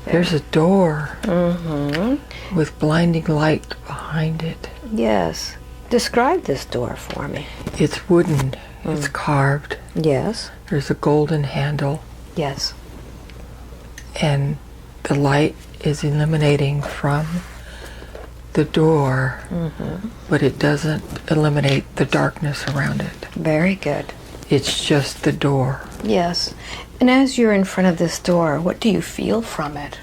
There's a door with blinding light behind it. Yes. Describe this door for me. It's wooden. It's carved. Yes. There's a golden handle. Yes. And the light is illuminating from the door, but it doesn't eliminate the darkness around it. Very good. It's just the door. Yes. And as you're in front of this door, what do you feel from it?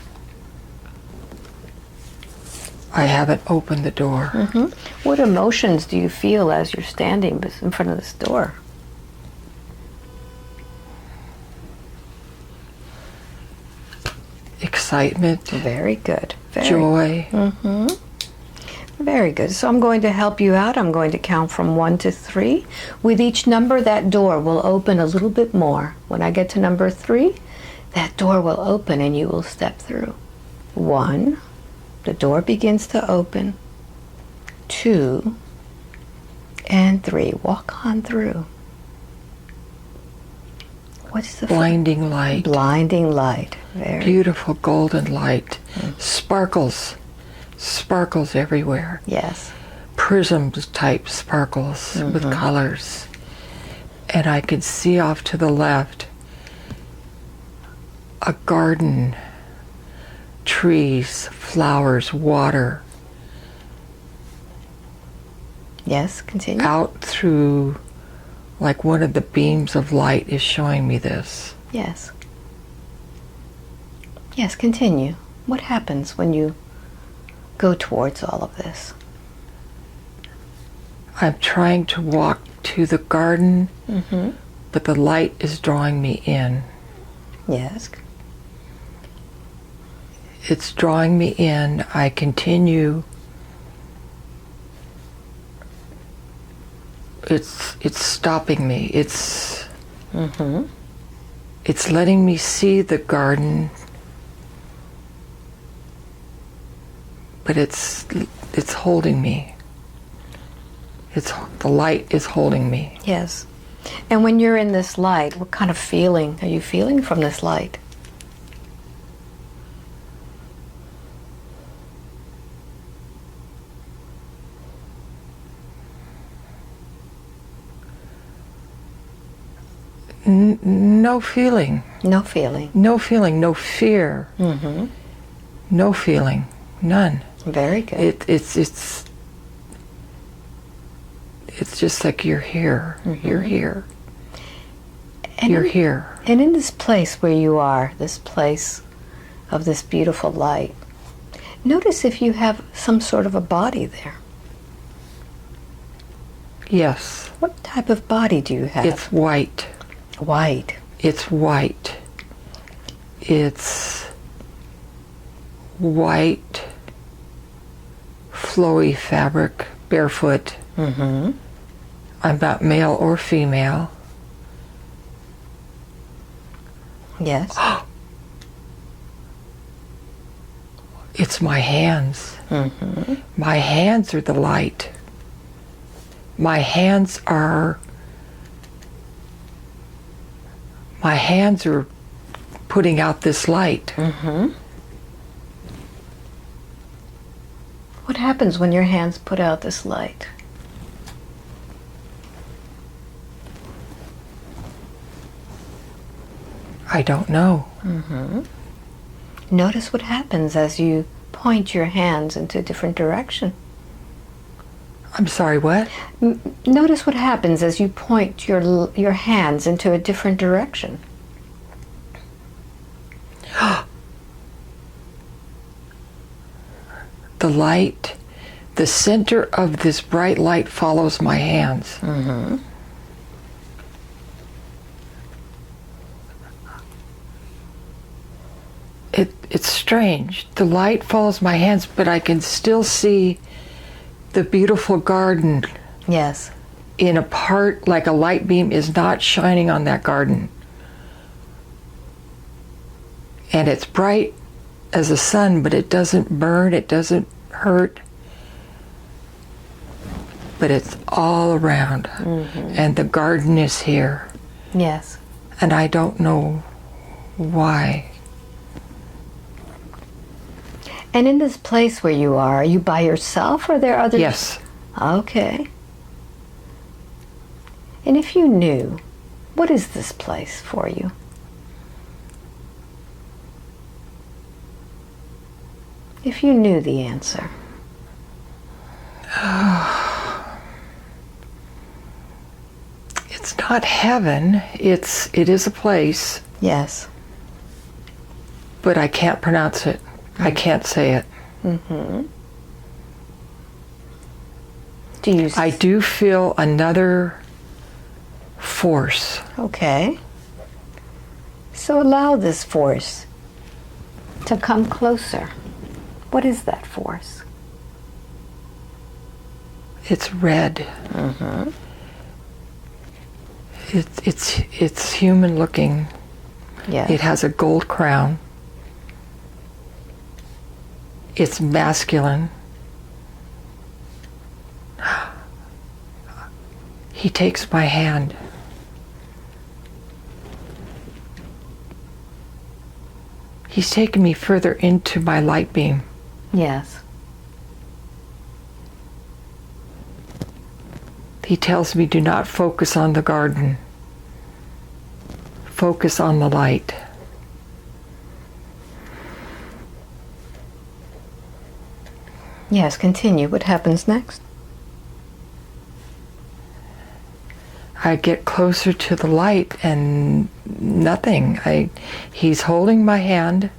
I haven't opened the door. What emotions do you feel as you're standing in front of this door? Excitement. Very good. Joy. Very good. So I'm going to help you out. I'm going to count from 1 to 3. With each number, that door will open a little bit more. When I get to number 3, that door will open and you will step through. 1, the door begins to open. 2, and 3. Walk on through. What's the blinding light? Blinding light. Very beautiful golden light. Sparkles everywhere. Yes. Prisms type sparkles with colors. And I could see off to the left a garden, trees, flowers, water. Yes, continue. Out through, like one of the beams of light is showing me this. Yes. Yes, continue. What happens when you go towards all of this? I'm trying to walk to the garden, but the light is drawing me in. Yes. It's drawing me in. I continue. It's stopping me. It's letting me see the garden, but it's holding me. The light is holding me. Yes. And when you're in this light, what kind of feeling are you feeling from this light? No feeling. No feeling. No feeling. No fear. No feeling. None. Very good. It's just like you're here. You're here. And you're here. And in this place where you are, this place of this beautiful light, notice if you have some sort of a body there. Yes. What type of body do you have? It's white. White. It's white. It's white, flowy fabric, barefoot. I'm not male or female. Yes. It's my hands. My hands are the light. My hands are putting out this light. What happens when your hands put out this light? I don't know. Notice what happens as you point your hands into a different direction. I'm sorry, what? Notice what happens as you point your hands into a different direction. The light, the center of this bright light follows my hands. It's strange. The light follows my hands, but I can still see the beautiful garden. Yes. In a part, like a light beam is not shining on that garden. And it's bright as the sun, but it doesn't burn, it doesn't hurt. But it's all around. And the garden is here. Yes. And I don't know why. And in this place where you are you by yourself or are there others? Yes. Okay. And if you knew, what is this place for you? If you knew the answer. It's not heaven. It is a place, Yes. but I can't pronounce it. I can't say it. Mm-hmm. Do you? I do feel another force. Okay. So allow this force to come closer. What is that force? It's red. Mm-hmm. It's human looking. Yes. It has a gold crown. It's masculine. He takes my hand. He's taken me further into my light beam. Yes. He tells me, do not focus on the garden. Focus on the light. Yes, continue. What happens next? I get closer to the light and nothing. He's holding my hand.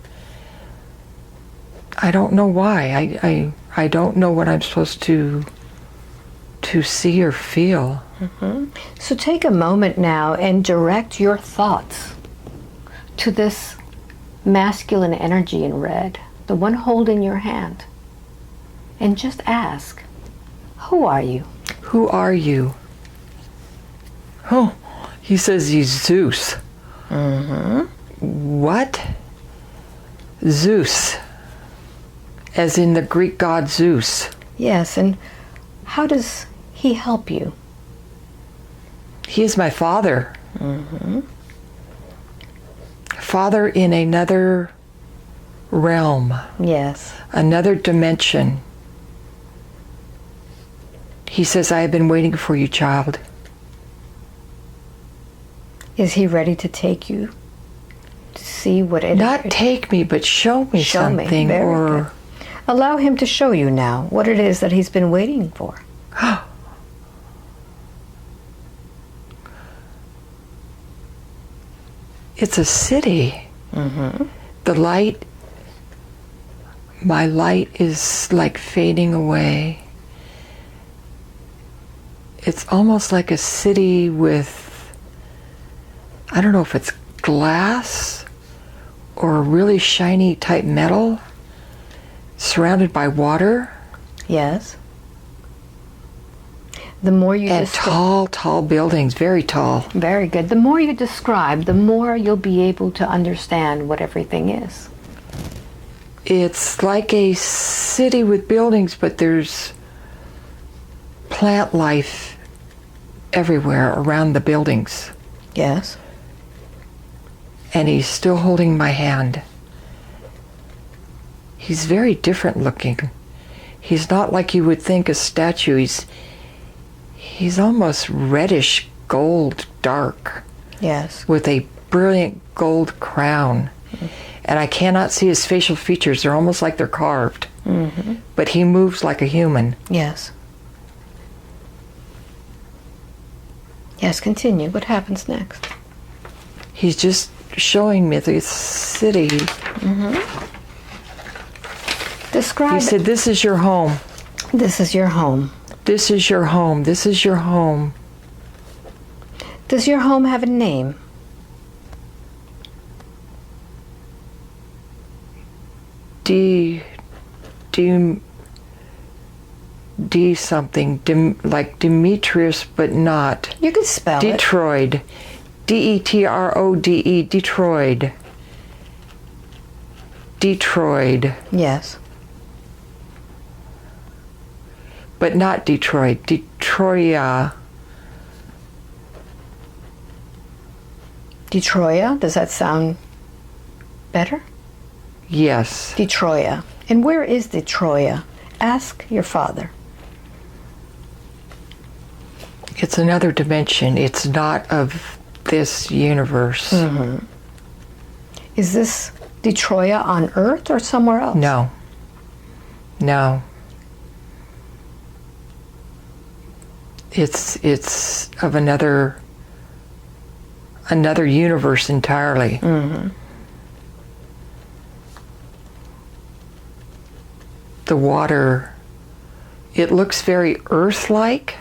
I don't know why. I don't know what I'm supposed to see or feel. Mm-hmm. So take a moment now and direct your thoughts to this masculine energy in red, the one holding your hand. And just ask, who are you? Who are you? Oh, he says he's Zeus. Mm-hmm. What? Zeus. As in the Greek god Zeus. Yes, and how does he help you? He is my father. Mm-hmm. Father in another realm. Yes. Another dimension. He says, I have been waiting for you, child. Is he ready to take you to see what it is? Not take me, but show me something. Very or good. Allow him to show you now what it is that he's been waiting for. It's a city. Mm-hmm. The light, my light is like fading away. It's almost like a city with, I don't know if it's glass or really shiny type metal, surrounded by water. Yes. The more you and tall buildings, very tall. Very good. The more you describe, the more you'll be able to understand what everything is. It's like a city with buildings, but there's plant life everywhere around the buildings. Yes. And he's still holding my hand. He's very different looking. He's not like you would think a statue. He's almost reddish gold, dark. Yes. With a brilliant gold crown. Mm-hmm. And I cannot see his facial features. They're almost like they're carved. Mm-hmm. But he moves like a human. Yes. Yes, continue. What happens next? He's just showing me this city. Mm-hmm. Describe. He said, this is your home. This is your home. This is your home. This is your home. Does your home have a name? D something. Like Demetrius, but not. You can spell Detroit. it. Detrode. Detroit. Detroit. Yes. But not Detroit. Detroia. Detroia? Does that sound better? Yes. Detroia. And where is the Troya? Ask your father. It's another dimension. It's not of this universe. Mm-hmm. Is this the Troya on Earth or somewhere else? No. No. It's of another universe entirely. Mm-hmm. The water, it looks very Earth-like,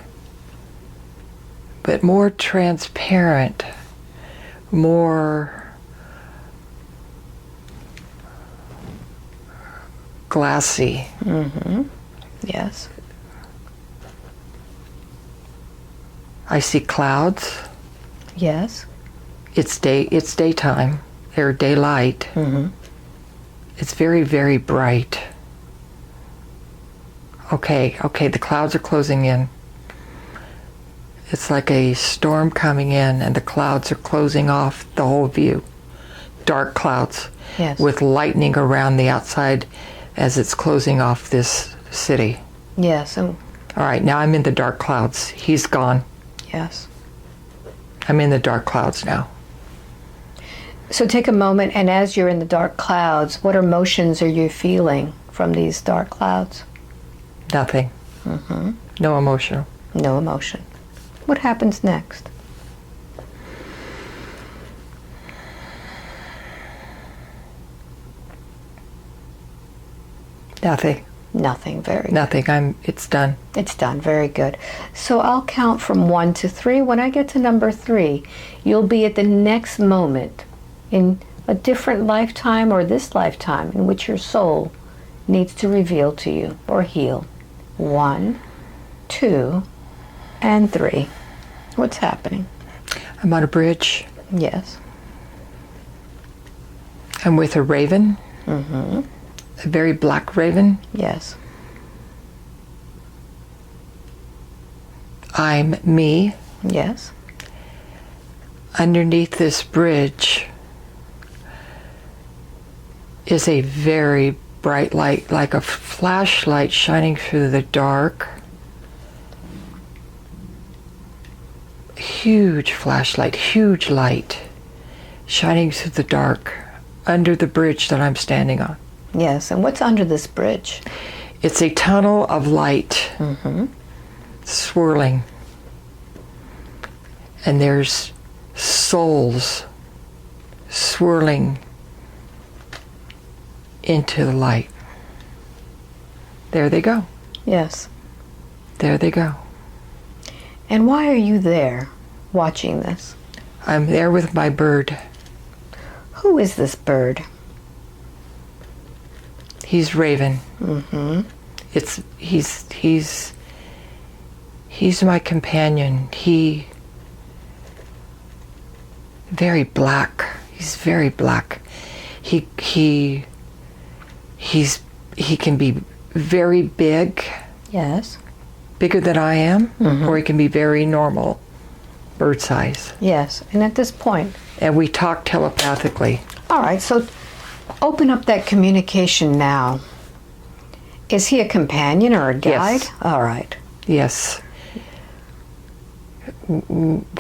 but more transparent, more glassy. Mm-hmm. Yes. I see clouds. Yes. It's daytime. They're daylight. Mm-hmm. It's very, very bright. Okay, the clouds are closing in. It's like a storm coming in and the clouds are closing off the whole view. Dark clouds. Yes. With lightning around the outside as it's closing off this city. Yes. All right, now I'm in the dark clouds. He's gone. Yes. I'm in the dark clouds now. So take a moment, and as you're in the dark clouds, what emotions are you feeling from these dark clouds? Nothing. Mm-hmm. No emotion. No emotion. What happens next? Nothing. Nothing. Very Nothing. It's done. It's done. Very good. So I'll count from 1 to 3. When I get to number 3, you'll be at the next moment in a different lifetime or this lifetime in which your soul needs to reveal to you or heal. 1, 2, and 3. What's happening? I'm on a bridge. Yes. I'm with a raven. Mm-hmm. A very black raven. Yes. I'm me. Yes. Underneath this bridge is a very bright light, like a flashlight shining through the dark. Huge flashlight, huge light shining through the dark under the bridge that I'm standing on. Yes. And what's under this bridge? It's a tunnel of light, Mm-hmm. swirling. And there's souls swirling into the light. There they go. Yes. There they go. And why are you there watching this? I'm there with my bird. Who is this bird? He's Raven. Mm-hmm. He's my companion. He very black. He's very black. He can be very big, Yes. bigger than I am, Mhm. or he can be very normal, bird size. Yes. And at this point, And we talk telepathically. all right, so open up that communication now. Is he a companion or a guide? Yes. All right. Yes.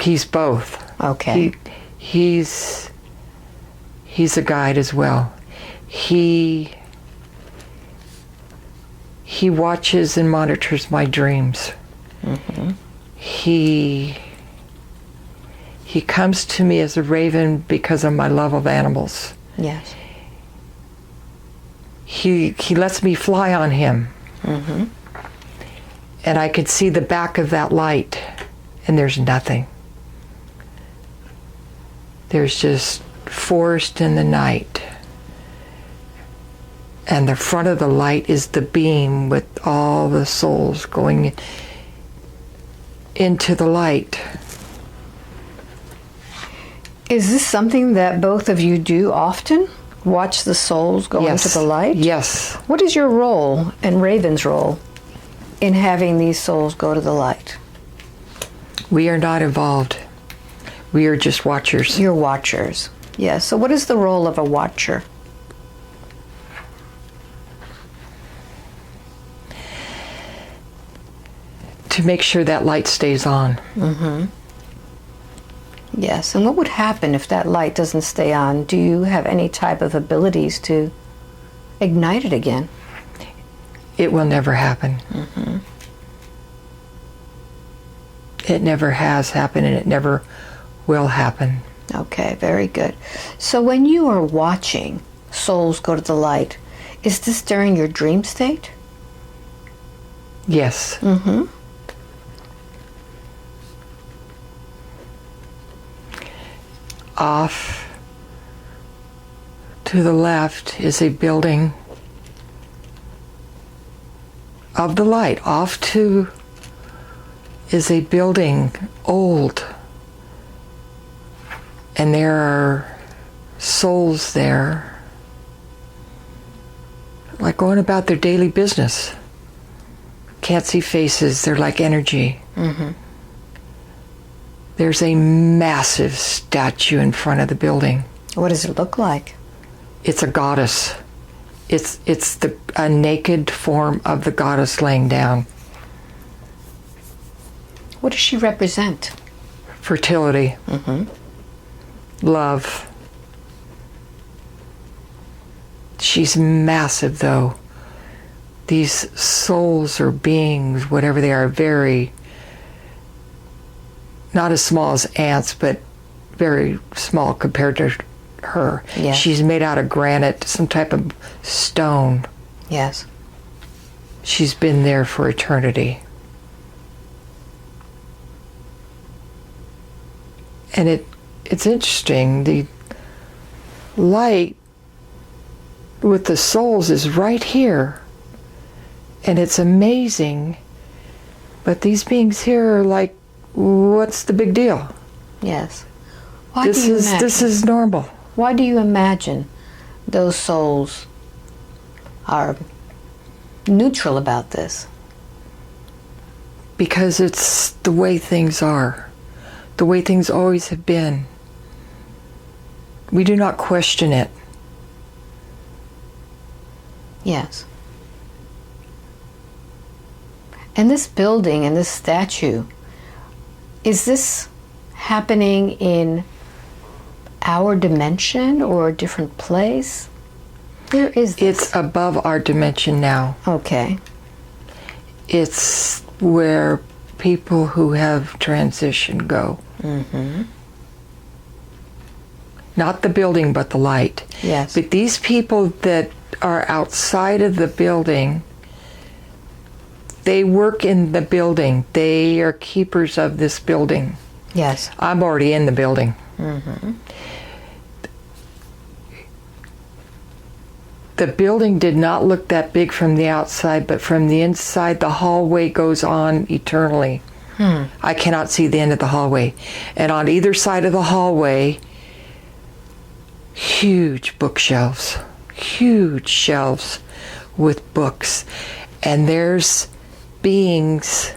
He's both. Okay. He's a guide as well. He watches and monitors my dreams. Mm-hmm. He comes to me as a raven because of my love of animals. Yes. He lets me fly on him. Mm-hmm. And I can see the back of that light, and there's nothing. There's just forest in the night. And the front of the light is the beam with all the souls going into the light. Is this something that both of you do often? Watch the souls go Yes. into the light? Yes. What is your role and Raven's role in having these souls go to the light? We are not involved. We are just watchers. You're watchers. Yes. So what is the role of a watcher? to make sure that light stays on. Yes, and what would happen if that light doesn't stay on? Do you have any type of abilities to ignite it again? It will never happen. It never has happened, and it never will happen. Okay, very good. So when you are watching souls go to the light, is this during your dream state? Yes. Off to the left is a building of the light. Off to is a building, old, and there are souls there, like going about their daily business. Can't see faces, they're like energy. There's a massive statue in front of the building. What does it look like? It's a goddess. It's a naked form of the goddess laying down. What does she represent? Fertility. Love. She's massive, though. These souls or beings, whatever they are, very, not as small as ants, but very small compared to her. Yes. She's made out of granite, some type of stone. Yes. She's been there for eternity. And it's interesting, the light with the souls is right here. And it's amazing. But these beings here are like, what's the big deal? Yes. This is normal. Why do you imagine those souls are neutral about this? Because it's the way things are. The way things always have been. We do not question it. Yes. And this building and this statue, is this happening in our dimension or a different place? Where is this? It's above our dimension now. Okay. It's where people who have transitioned go. Not the building, but the light. Yes. But these people that are outside of the building, they work in the building. They are keepers of this building. Yes. I'm already in the building. The building did not look that big from the outside, but from the inside, the hallway goes on eternally. I cannot see the end of the hallway. And on either side of the hallway, huge bookshelves, huge shelves with books. And there's beings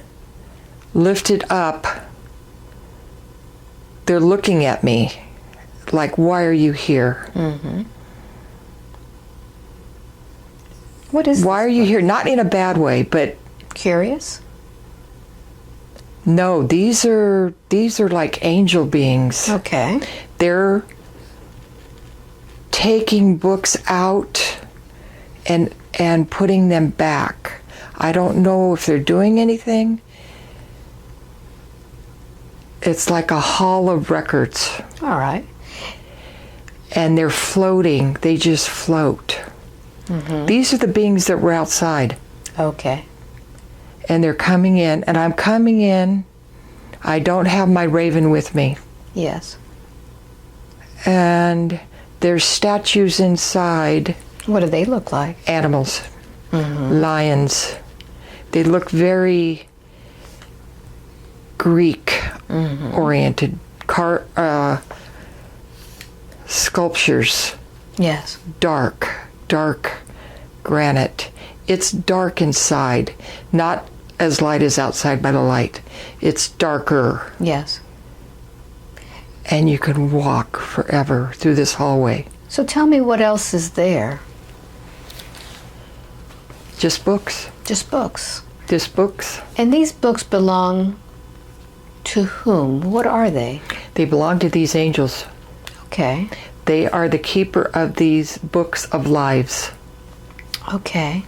lifted up. They're looking at me like, why are you here? What is Why are you here? Not in a bad way, but curious? no, these are like angel beings. Okay. They're taking books out and putting them back. I don't know if they're doing anything. It's like a hall of records. All right. And they're floating. They just float. These are the beings that were outside. Okay. And they're coming in, and I'm coming in. I don't have my raven with me. Yes. And there's statues inside. What do they look like? Animals. Lions. They look very Greek oriented. Sculptures. Yes. Dark granite. It's dark inside, not as light as outside by the light. It's darker, Yes. and you can walk forever through this hallway. So tell me what else is there? Just books. Just books. This books, And these books belong to whom? What are they? they belong to these angels. Okay. They are the keeper of these books of lives. Okay.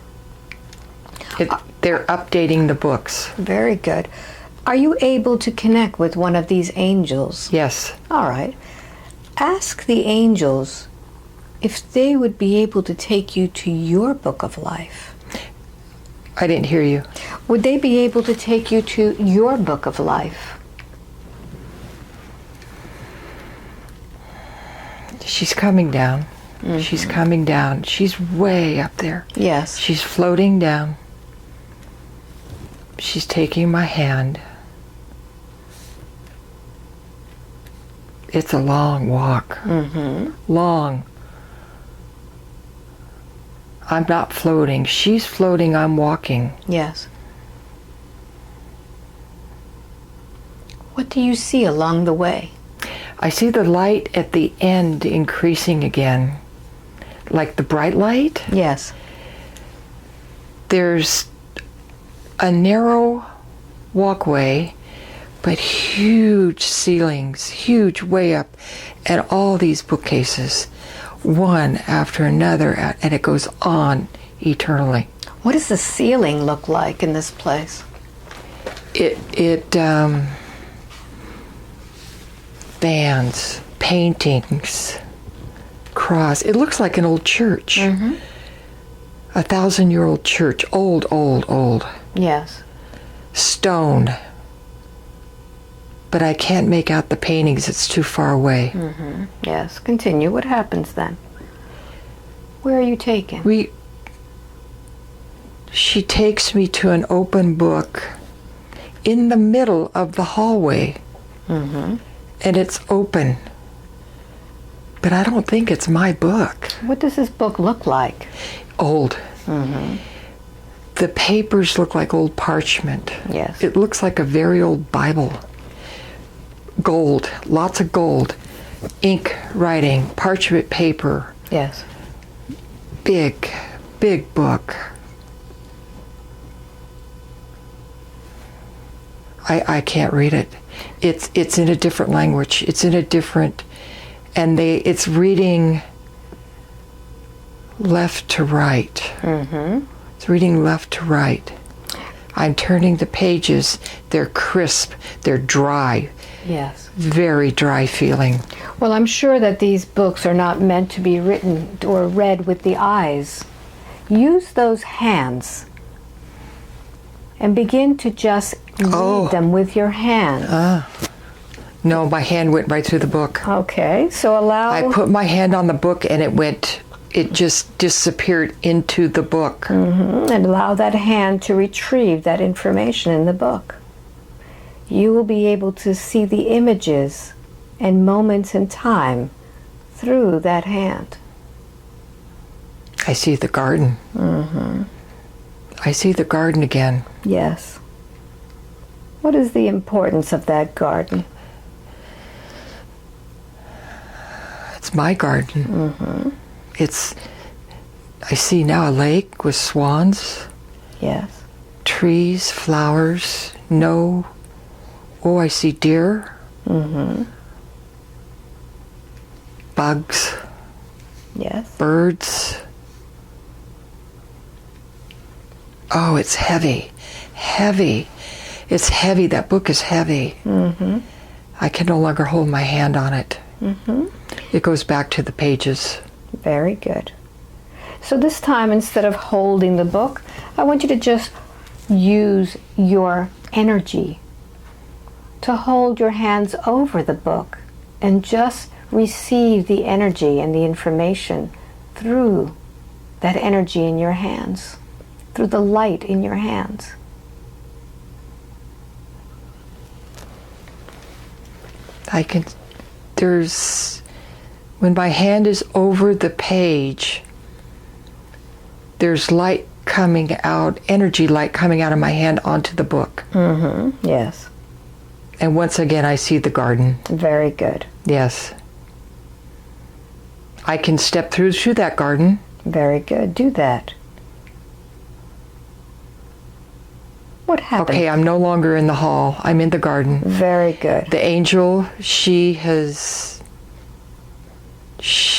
They're updating the books. Very good. Are you able to connect with one of these angels? Yes. All right. Ask the angels if they would be able to take you to your book of life. I didn't hear you. Would they be able to take you to your book of life? She's coming down. She's coming down. She's way up there. Yes. She's floating down. She's taking my hand. It's a long walk. Long. I'm not floating. She's floating. I'm walking. Yes. What do you see along the way? I see the light at the end increasing again. Like the bright light. Yes. There's a narrow walkway, but huge ceilings, huge way up, and all these bookcases, one after another, and it goes on eternally. What does the ceiling look like in this place? Bands, paintings, cross. It looks like an old church. 1,000-year-old church, old. Yes. Stone. But I can't make out the paintings, it's too far away. Yes. Continue. What happens then? Where are you taken? She takes me to an open book in the middle of the hallway. And it's open. But I don't think it's my book. What does this book look like? Old. The papers look like old parchment. Yes. It looks like a very old Bible. Gold, lots of gold. Ink writing, parchment paper. Yes. Big book. I can't read it. It's in a different language. It's in a different, and it's reading left to right. It's reading left to right. I'm turning the pages. They're crisp. They're dry. Yes. Very dry feeling. Well, I'm sure that these books are not meant to be written or read with the eyes. Use those hands and begin to just read them with your hands. No, my hand went right through the book. Okay, so I put my hand on the book and it just disappeared into the book. And allow that hand to retrieve that information in the book. You will be able to see the images and moments in time through that hand. I see the garden. I see the garden again. Yes. What is the importance of that garden? It's my garden. I see now a lake with swans. Yes. Trees, flowers, I see deer. Bugs. Yes. Birds. Oh, it's heavy. It's heavy. That book is heavy. I can no longer hold my hand on it. It goes back to the pages. Very good. So this time, instead of holding the book, I want you to just use your energy to hold your hands over the book and just receive the energy and the information through that energy in your hands, through the light in your hands. When my hand is over the page, there's light coming out, energy light coming out of my hand onto the book. Yes. And once again, I see the garden. Very good. Yes. I can step through that garden. Very good. Do that. What happened? Okay, I'm no longer in the hall. I'm in the garden. Very good. The angel, she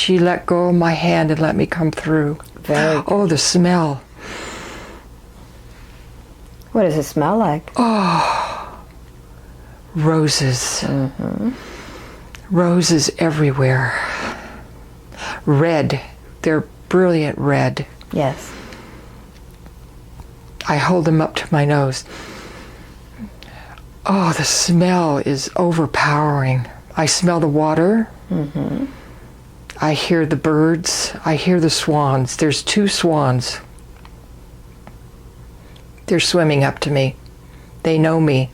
let go of my hand and let me come through. Very good. Oh, the smell. What does it smell like? Roses. Mm-hmm. Roses everywhere. Red. They're brilliant red. Yes. I hold them up to my nose. Oh, the smell is overpowering. I smell the water. Mm-hmm. I hear the birds. I hear the swans. There's 2 swans. They're swimming up to me. They know me.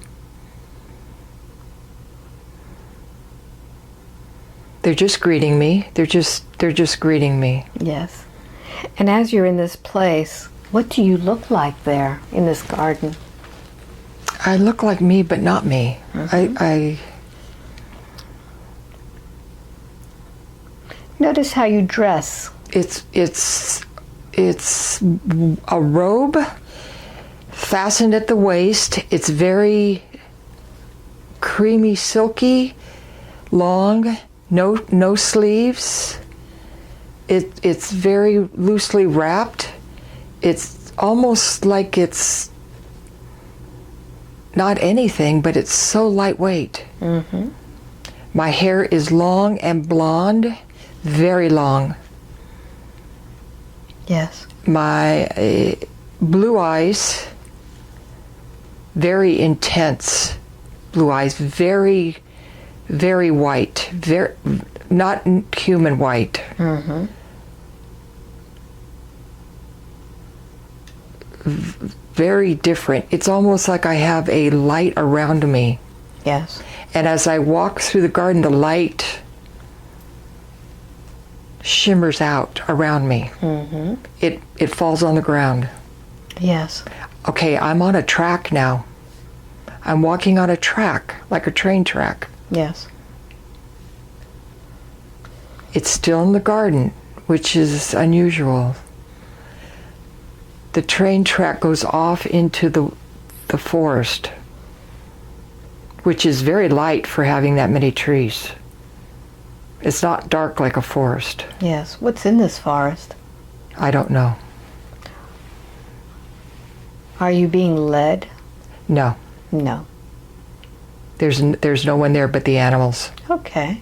They're just greeting me. They're just greeting me. Yes. And as you're in this place, what do you look like there in this garden? I look like me, but not me. Mm-hmm. Notice how you dress. It's a robe fastened at the waist. It's very creamy, silky, long, no sleeves. It's very loosely wrapped. It's almost like it's not anything, but it's so lightweight. Mm-hmm. My hair is long and blonde, very long. Yes. My blue eyes, very intense blue eyes, very, very white, very not human white. Mm-hmm. Very different. It's almost like I have a light around me. Yes. And as I walk through the garden, the light shimmers out around me. Mm-hmm. It falls on the ground. Yes. Okay, I'm on a track now. I'm walking on a track, like a train track. Yes. It's still in the garden, which is unusual. The train track goes off into the forest, which is very light for having that many trees. It's not dark like a forest. Yes. What's in this forest? I don't know. Are you being led? No. No. There's no one there but the animals. Okay.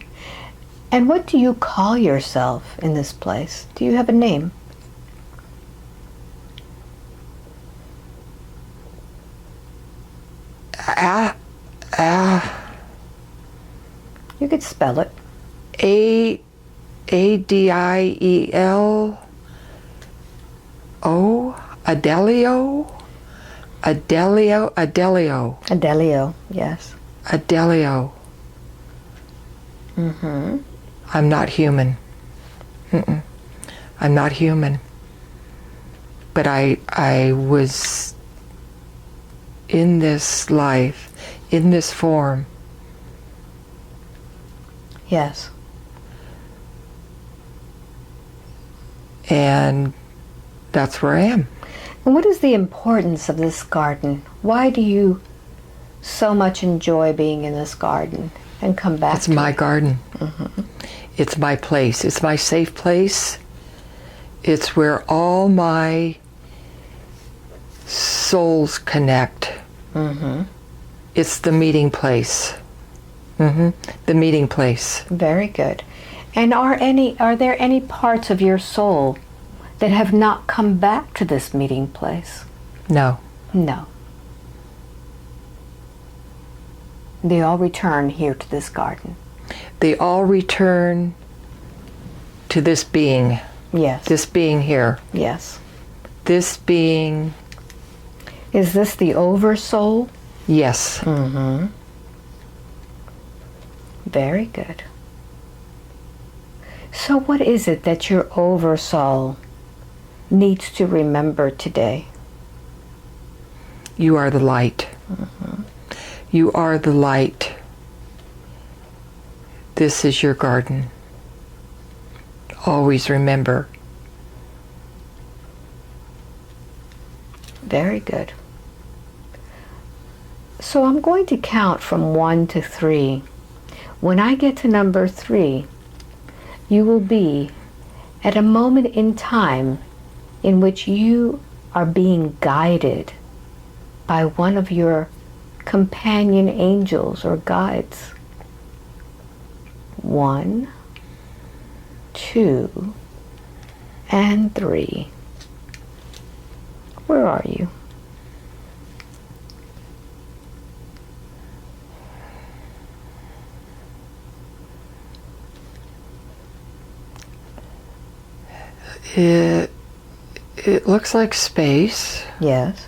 And what do you call yourself in this place? Do you have a name? You could spell it. Adiel. Adelio. Adelio, yes. Adelio. Mm-hmm. I'm not human. Mm-mm. I'm not human. But I was in this life, in this form. Yes. And that's where I am. And what is the importance of this garden? Why do you so much enjoy being in this garden and come back It's my garden. Mm-hmm. It's my place. It's my safe place. It's where all my souls connect. Mm-hmm. It's the meeting place. Mm-hmm. The meeting place. Very good. And are there any parts of your soul that have not come back to this meeting place? No. No. They all return here to this garden. They all return to this being. Yes. This being here. Yes. This being. Is this the oversoul? Yes. Mm-hmm. Very good. So what is it that your oversoul needs to remember today? You are the light. Mm-hmm. You are the light. This is your garden. Always remember. Very good. So I'm going to count from 1 to 3. When I get to number 3, you will be at a moment in time in which you are being guided by one of your companion angels or guides. 1, 2, and 3. Where are you? It looks like space. Yes.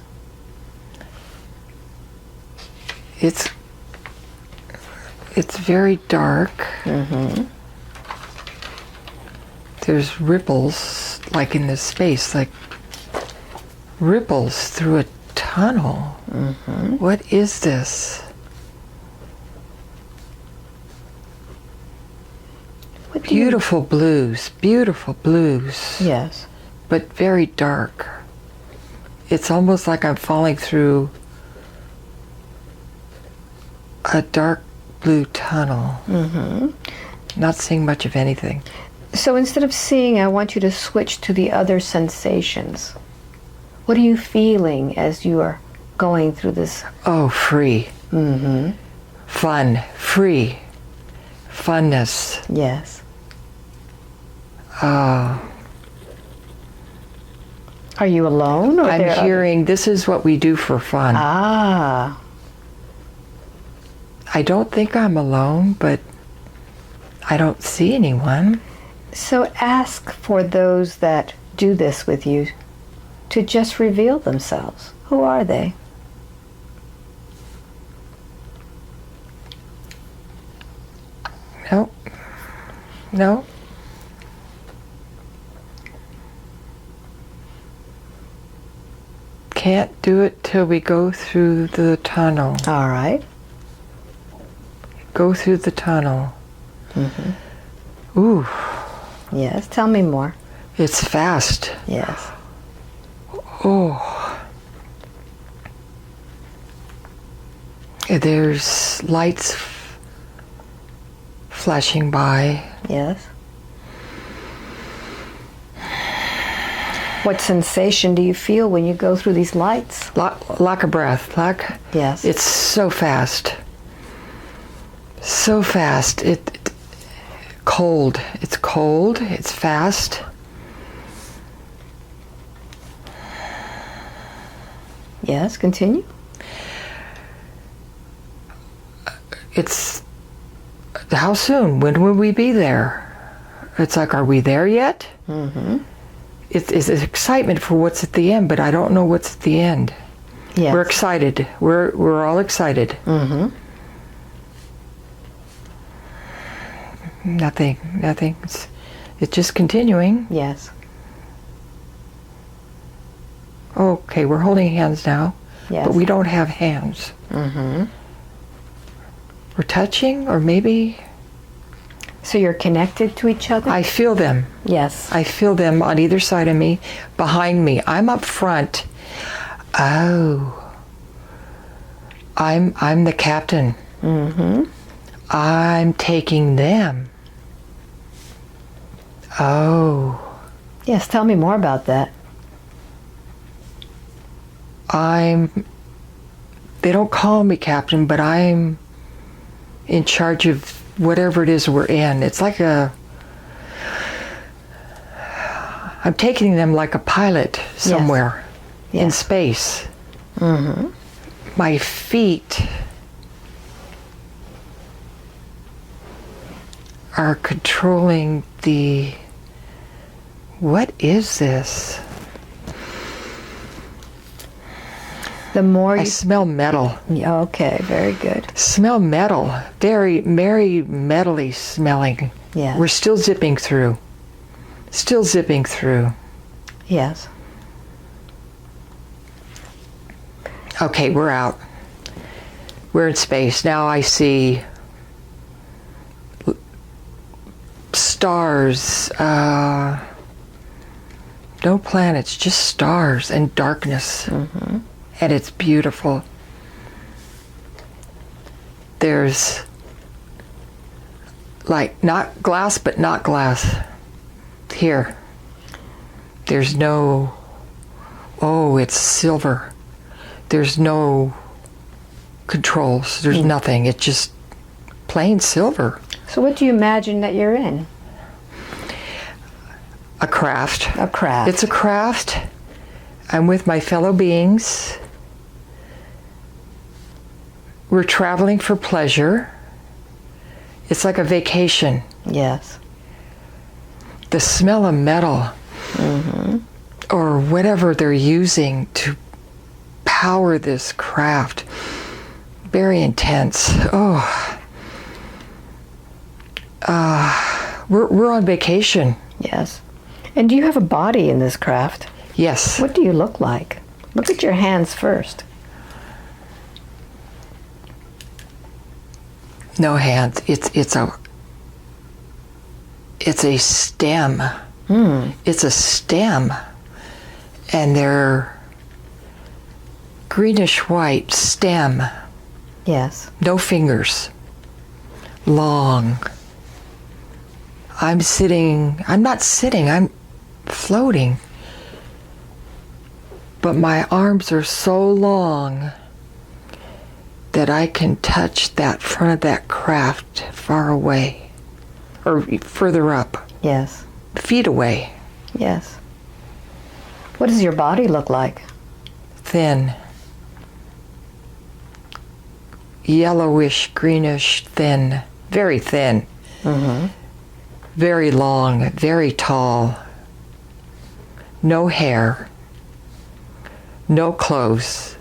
It's very dark. Mm-hmm. There's ripples, like in this space, like ripples through a tunnel. Mm-hmm. What is this? What do you- Beautiful blues, beautiful blues, Yes. but very dark. It's almost like I'm falling through a dark blue tunnel. Mm-hmm. Not seeing much of anything. So instead of seeing, I want you to switch to the other sensations. What are you feeling as you are going through this? Oh, free. Mm-hmm. Fun. Free. Funness. Yes. Oh, Are you alone? Or I'm there are- hearing this is what we do for fun. Ah. I don't think I'm alone, but I don't see anyone. So ask for those that do this with you to just reveal themselves. Who are they? No. No. Can't do it till we go through the tunnel. All right. Go through the tunnel. Mm-hmm. Ooh, Yes. Tell me more. it's fast. Yes. Oh. There's lights flashing by. Yes. What sensation do you feel when you go through these lights? Lack of breath. Yes. It's so fast. So fast. Cold. It's cold. It's fast. Yes. Continue. It's how soon? When will we be there? It's like, are we there yet? Mm-hmm. It's excitement for what's at the end, but I don't know what's at the end. Yes. We're excited. We're all excited. Mm-hmm. Nothing. It's just continuing. Yes. Okay, we're holding hands now, Yes. but we don't have hands. Mm-hmm. We're touching, or maybe So you're connected to each other? I feel them. Yes. I feel them on either side of me, behind me. I'm up front. Oh. I'm the captain. Mm-hmm. I'm taking them. Oh. Yes. Tell me more about that. They don't call me captain, but I'm in charge of whatever it is we're in. It's like I'm taking them like a pilot somewhere in Yes. space. Mm-hmm. My feet are controlling what is this? The more I you... smell metal. Yeah, okay. Very good. Smell metal. Very metally smelling. Yes. We're still zipping through. Still zipping through. Yes. Okay, we're out. We're in space. Now I see stars. No planets, just stars and darkness. Mm-hmm. And it's beautiful. There's like not glass, but not glass. Here. There's no, oh, it's silver. There's no controls. There's nothing. It's just plain silver. So what do you imagine that you're in? A craft. A craft. It's a craft. I'm with my fellow beings. We're traveling for pleasure. It's like a vacation. Yes. The smell of metal, or whatever they're using to power this craft, very intense. We're on vacation. Yes. And do you have a body in this craft? Yes. What do you look like? Look at your hands first. No hands. It's a stem. It's a stem, and they're greenish white stem. Yes. No fingers. Long. I'm not sitting, I'm floating. But my arms are so long that I can touch that front of that craft far away, or further up, Yes. feet away. Yes. What does your body look like? Thin. Yellowish, greenish, thin. Very thin. Very long, very tall. No hair. No clothes.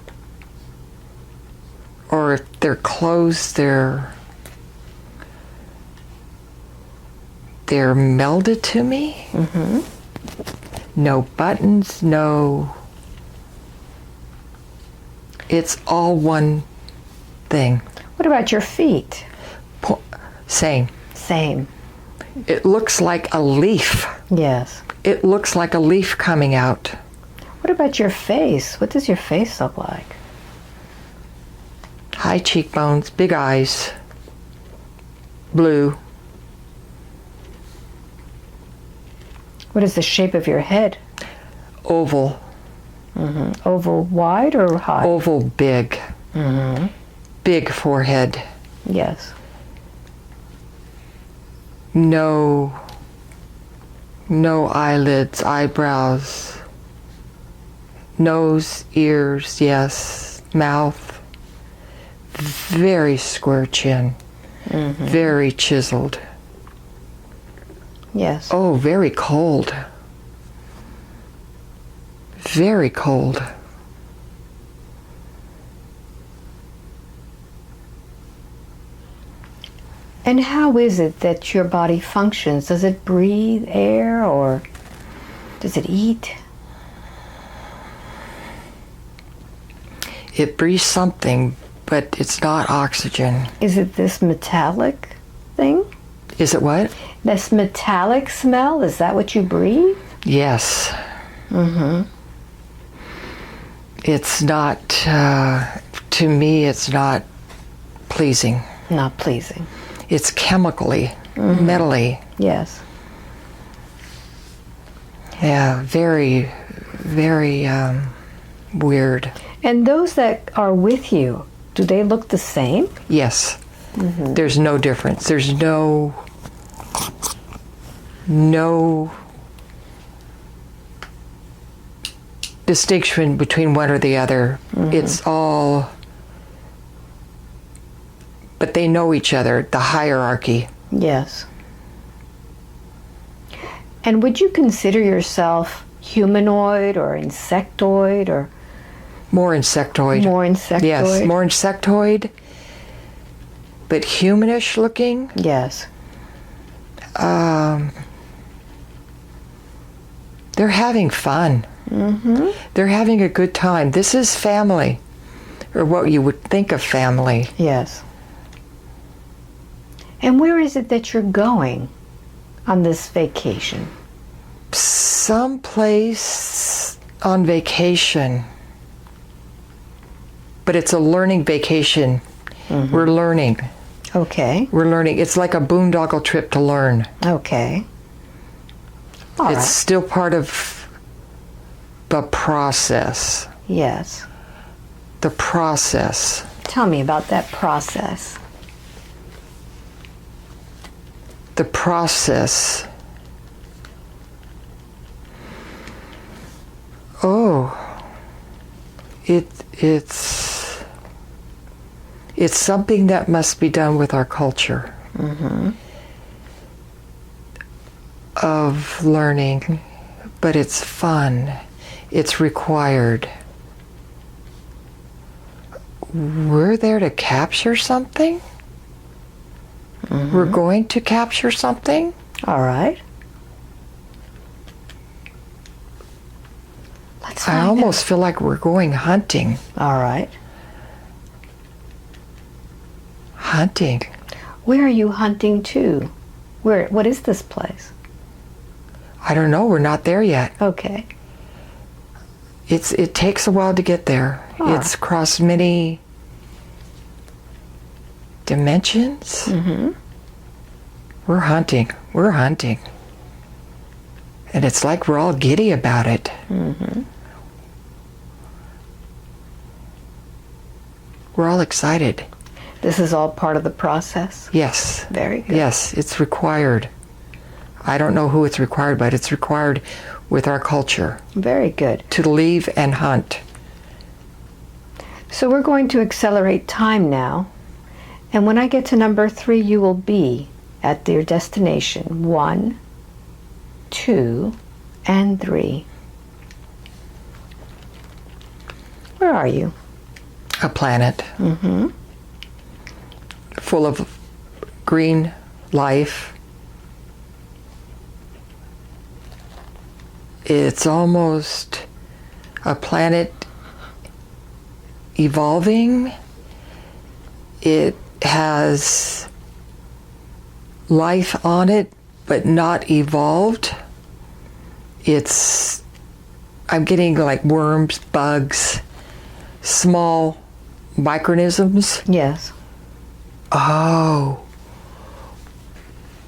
Or if they're clothes, they're melded to me. No buttons, no. It's all one thing. What about your feet? Same. Same. It looks like a leaf. Yes. It looks like a leaf coming out. What about your face? What does your face look like? High cheekbones, big eyes, blue. What is the shape of your head? Oval. Oval wide or high? Oval big. Big forehead. Yes. No eyelids, eyebrows. Nose, ears, yes. Mouth. Very square chin. Very chiseled. Yes. Oh, very cold. Very cold. And how is it that your body functions? Does it breathe air or does it eat? It breathes something, but it's not oxygen. Is it this metallic thing? Is it what? This metallic smell? Is that what you breathe? Yes. It's not, to me, it's not pleasing. Not pleasing. It's chemically, metally. Yes. Yeah, very, very weird. And those that are with you, do they look the same? Yes. There's no difference. There's no distinction between one or the other. It's all, but they know each other, the hierarchy. Yes. And would you consider yourself humanoid or insectoid or More insectoid. more insectoid? Yes, more insectoid, but humanish looking. Yes. They're having fun. They're having a good time. This is family, or what you would think of family. Yes. And where is it that you're going on this vacation? Someplace on vacation, but it's a learning vacation. We're learning. Okay. We're learning. It's like a boondoggle trip to learn. Okay. All It's right. still part of the process. Yes. The process. Tell me about that process. The process. Oh, it's something that must be done with our culture of learning, but it's fun. It's required. We're there to capture something. We're going to capture something. All right. Let's I find almost feel like we're going hunting. out. All right. Hunting. Where are you hunting to? What is this place? I don't know. We're not there yet. Okay. It takes a while to get there. Ah. It's crossed many dimensions. We're hunting. We're hunting. And it's like we're all giddy about it. We're all excited. This is all part of the process? Yes. Very good. Yes, it's required. I don't know who it's required, but it's required with our culture Very good. to leave and hunt. So we're going to accelerate time now. And when I get to number 3, you will be at your destination. 1, 2, and 3. Where are you? A planet full of green life. It's almost a planet evolving. It has life on it, but not evolved. I'm getting like worms, bugs, small microorganisms. Yes. Oh,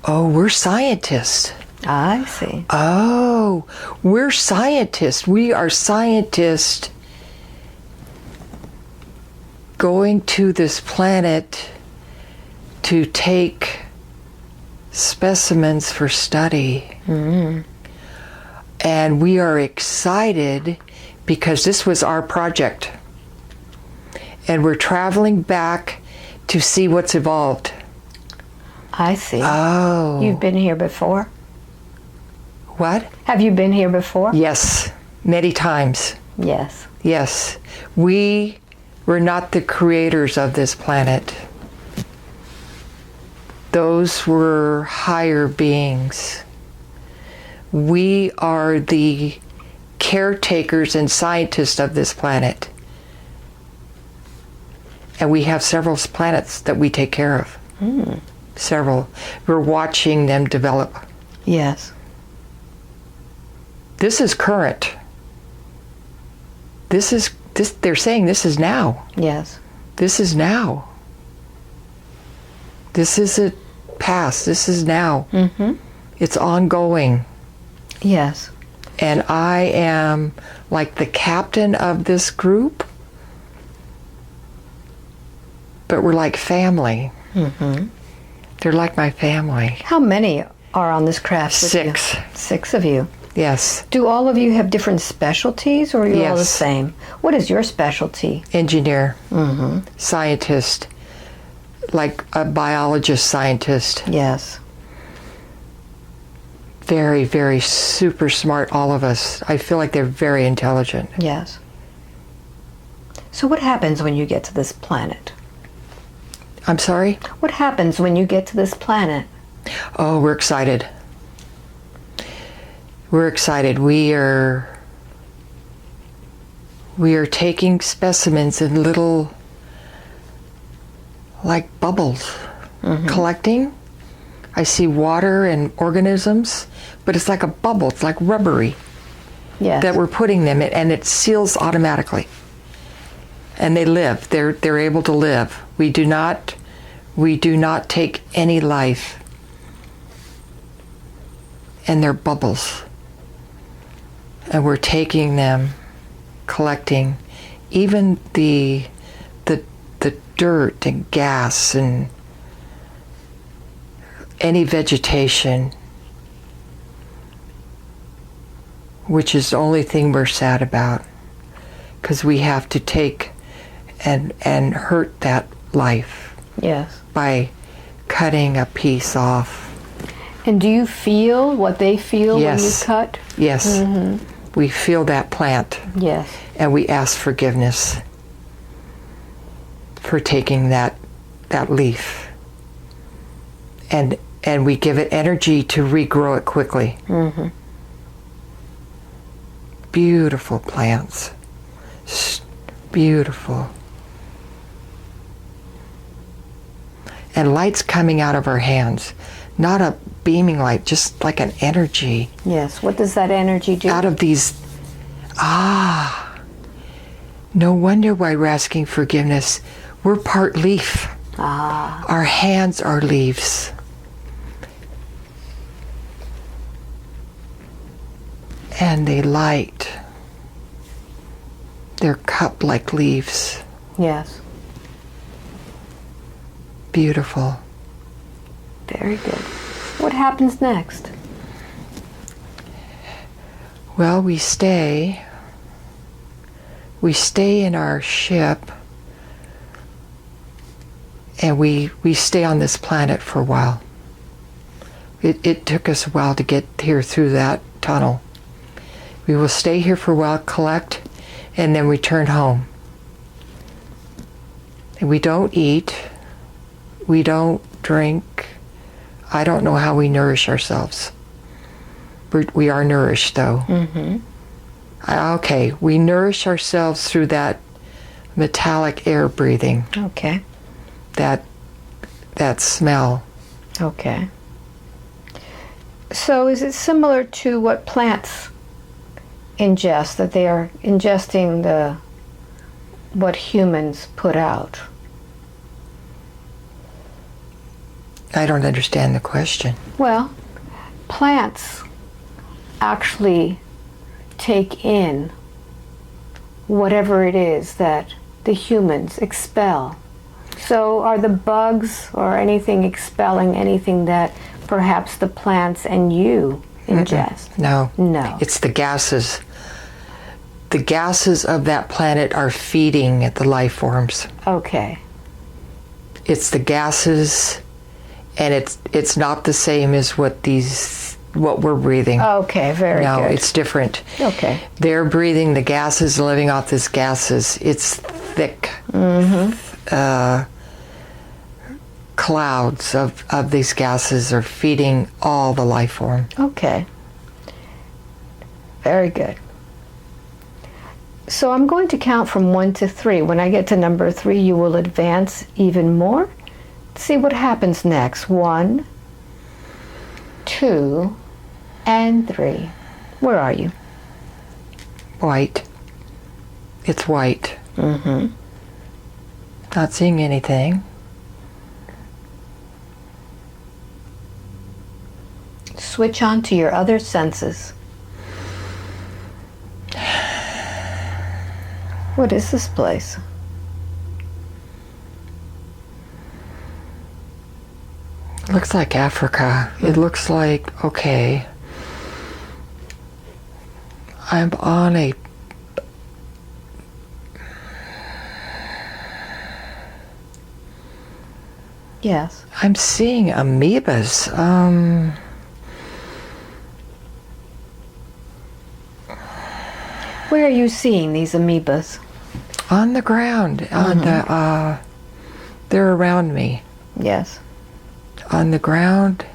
we're scientists. I see. Oh, we're scientists. We are scientists going to this planet to take specimens for study. And we are excited because this was our project. And we're traveling back to see what's evolved. I see. Oh. You've been here before? What? Have you been here before? Yes, many times. Yes. Yes. We were not the creators of this planet. Those were higher beings. We are the caretakers and scientists of this planet. And we have several planets that we take care of. Several. We're watching them develop. Yes. This is current. They're saying this is now. Yes. This is now. This isn't past. This is now. It's ongoing. Yes. And I am like the captain of this group, but we're like family. They're like my family. How many are on this craft with you? 6. 6 of you. Yes. Do all of you have different specialties, or are you all the Yes. same? What is your specialty? Engineer. Scientist. Like a biologist scientist. Yes. Very, very super smart, all of us. I feel like they're very intelligent. Yes. So what happens when you get to this planet? I'm sorry? What happens when you get to this planet? Oh, we're excited. We're excited. We are taking specimens in little, like bubbles, collecting. I see water and organisms, but it's like a bubble. It's like rubbery Yes. that we're putting them in, and it seals automatically. and they live. They're able to live. We do not take any life. And they're bubbles. And we're taking them, collecting even the dirt and gas and any vegetation, which is the only thing we're sad about, because we have to take and hurt that life. Yes. By cutting a piece off. And do you feel what they feel when you cut? Yes. Mm-hmm. We feel that plant. Yes. And we ask forgiveness for taking that leaf. And we give it energy to regrow it quickly. Mm-hmm. Beautiful plants. Beautiful. And light's coming out of our hands. Not a beaming light, just like an energy. Yes. What does that energy do? Out of these... No wonder why we're asking forgiveness. We're part leaf. Our hands are leaves. And they light. They're cupped like leaves. Yes. Beautiful. Very good. What happens next? Well, we stay in our ship, and we stay on this planet for a while. It took us a while to get here through that tunnel. We will stay here for a while, collect, and then return home. And we don't eat. We don't drink. I don't know how we nourish ourselves. We are nourished, though. Mm-hmm. Okay, we nourish ourselves through that metallic air breathing. Okay. That smell. Okay. So is it similar to what plants ingest, that they are ingesting what humans put out? I don't understand the question. Well, plants actually take in whatever it is that the humans expel. So are the bugs or anything expelling anything that perhaps the plants and you ingest? No. No. It's the gases. The gases of that planet are feeding the life forms. Okay. It's the gases, and it's not the same as what we're breathing. Okay, very good. No, it's different. Okay. They're breathing the gases, living off these gases. It's thick clouds of these gases are feeding all the life form. Okay. Very good. So I'm going to count from 1 to 3. When I get to number 3, you will advance even more. See what happens next. 1, 2, and 3. Where are you? White. It's white. Mm-hmm. Not seeing anything. Switch on to your other senses. What is this place? Looks like Africa. It looks like, okay, I'm on a Yes. I'm seeing amoebas. Where are you seeing these amoebas? On the ground. They're around me. Yes. On the ground.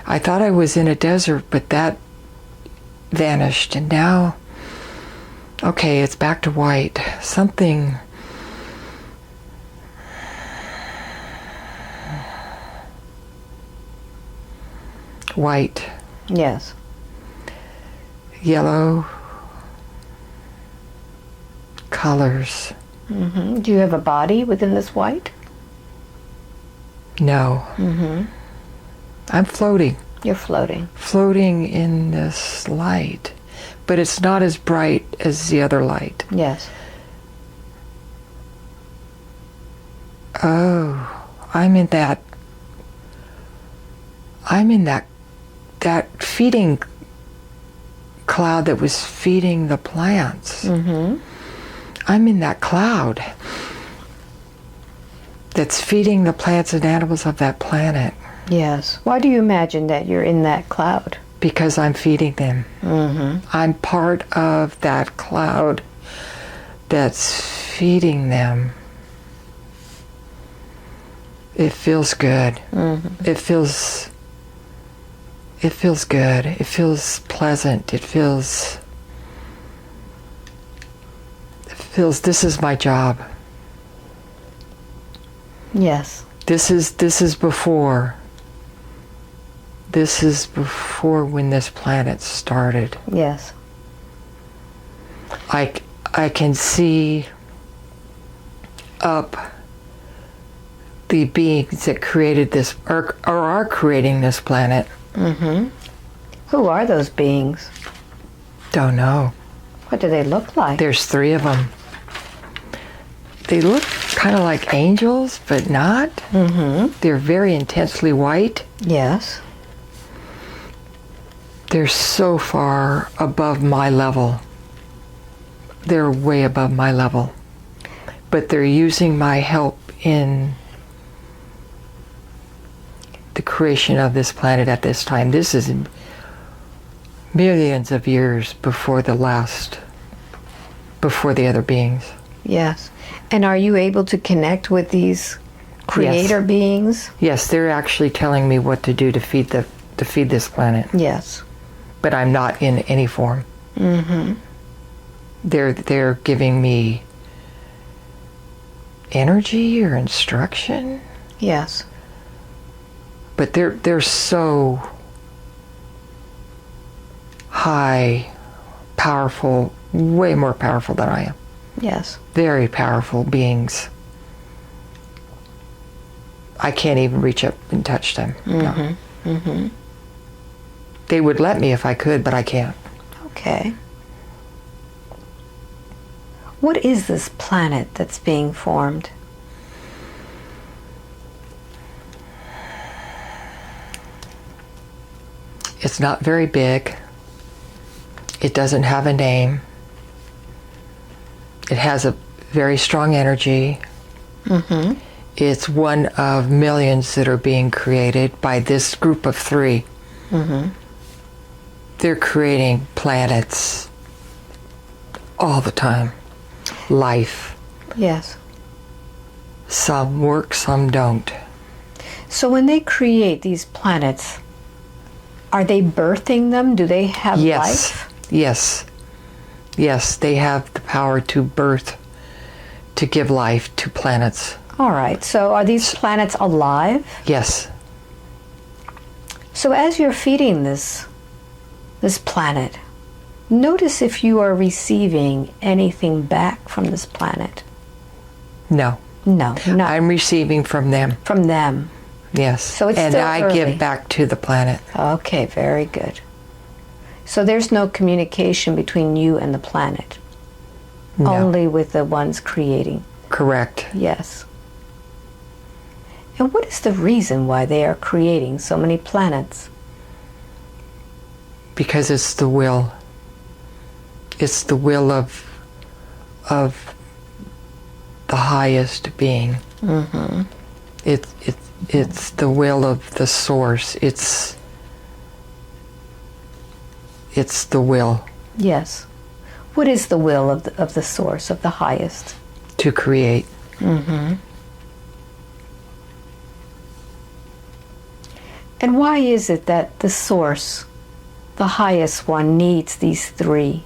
I thought I was in a desert, but that vanished, and now, okay, it's back to white. Something. White. Yes. Yellow colors. Do you have a body within this white? No. I'm floating. You're floating. Floating in this light. But it's not as bright as the other light. Yes. Oh, I'm in that feeding cloud that was feeding the plants. I'm in that cloud that's feeding the plants and animals of that planet. Yes. Why do you imagine that you're in that cloud? Because I'm feeding them. I'm part of that cloud that's feeding them. It feels good. It feels good. It feels pleasant. It feels this is my job. Yes. This is before. This is before when this planet started. Yes. I can see up the beings that created this or are creating this planet. Who are those beings? Don't know. What do they look like? There's 3 of them. They look kind of like angels, but not. They're very intensely white. Yes. They're so far above my level. They're way above my level. But they're using my help in the creation of this planet at this time. This is millions of years before the other beings. Yes. And are you able to connect with these creator beings? Yes, they're actually telling me what to do to feed this planet. Yes. But I'm not in any form. They're giving me energy or instruction. Yes. But they're so high, powerful, way more powerful than I am. Yes. Very powerful beings. I can't even reach up and touch them. No. They would let me if I could, but I can't. Okay. What is this planet that's being formed? It's not very big. It doesn't have a name. It has a very strong energy. It's one of millions that are being created by this group of 3. They're creating planets all the time. Life. Yes. Some work, some don't. So when they create these planets, are they birthing them? Do they have life? Yes. Yes, they have the power to birth, to give life to planets. All right. So are these planets alive? Yes. So as you're feeding this planet, notice if you are receiving anything back from this planet. No. No, not I'm receiving from them. from them. Yes. So it's and still I early. give back to the planet. Okay, very good. So there's no communication between you and the planet. No. Only with the ones creating. Correct. Yes. And what is the reason why they are creating so many planets? Because it's the will. It's the will of the highest being. It's the will of the source. It's the will Yes. What is the will of the source, of the highest? to create. And why is it that the source, the highest one, needs these 3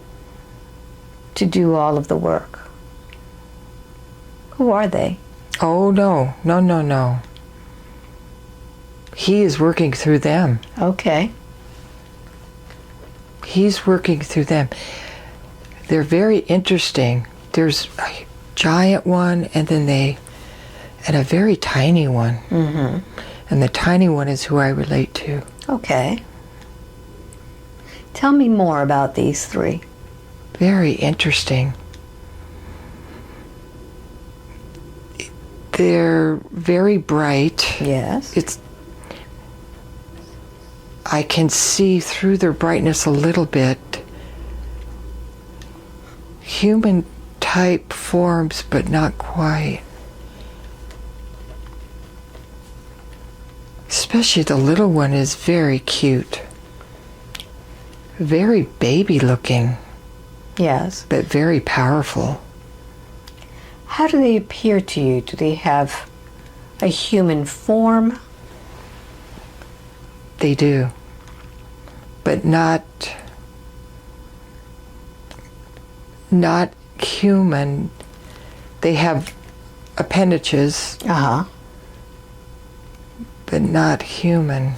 to do all of the work? Who are they? Oh, no. No, no, no. He is working through them. Okay. He's working through them. They're very interesting. There's giant one, and a very tiny one. Mm-hmm. And the tiny one is who I relate to. Okay. Tell me more about these three. Very interesting. They're very bright. Yes. I can see through their brightness a little bit. Human type forms, but not quite. Especially the little one is very cute. Very baby looking, Yes. but very powerful. How do they appear to you? Do they have a human form? They do. But not human. They have appendages, Uh-huh. but not human.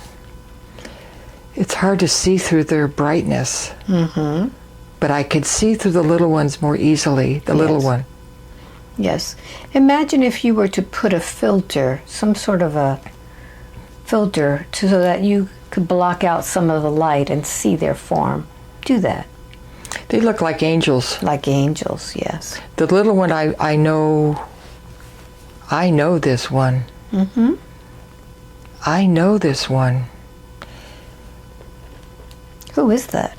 It's hard to see through their brightness. Mm-hmm. But I could see through the little ones more easily, the little Yes. one. Yes. Imagine if you were to put a filter, some sort of a filter, so that you could block out some of the light and see their form. Do that. They look like angels. Like angels, yes. The little one, I know this one. Mm-hmm. I know this one. Who is that?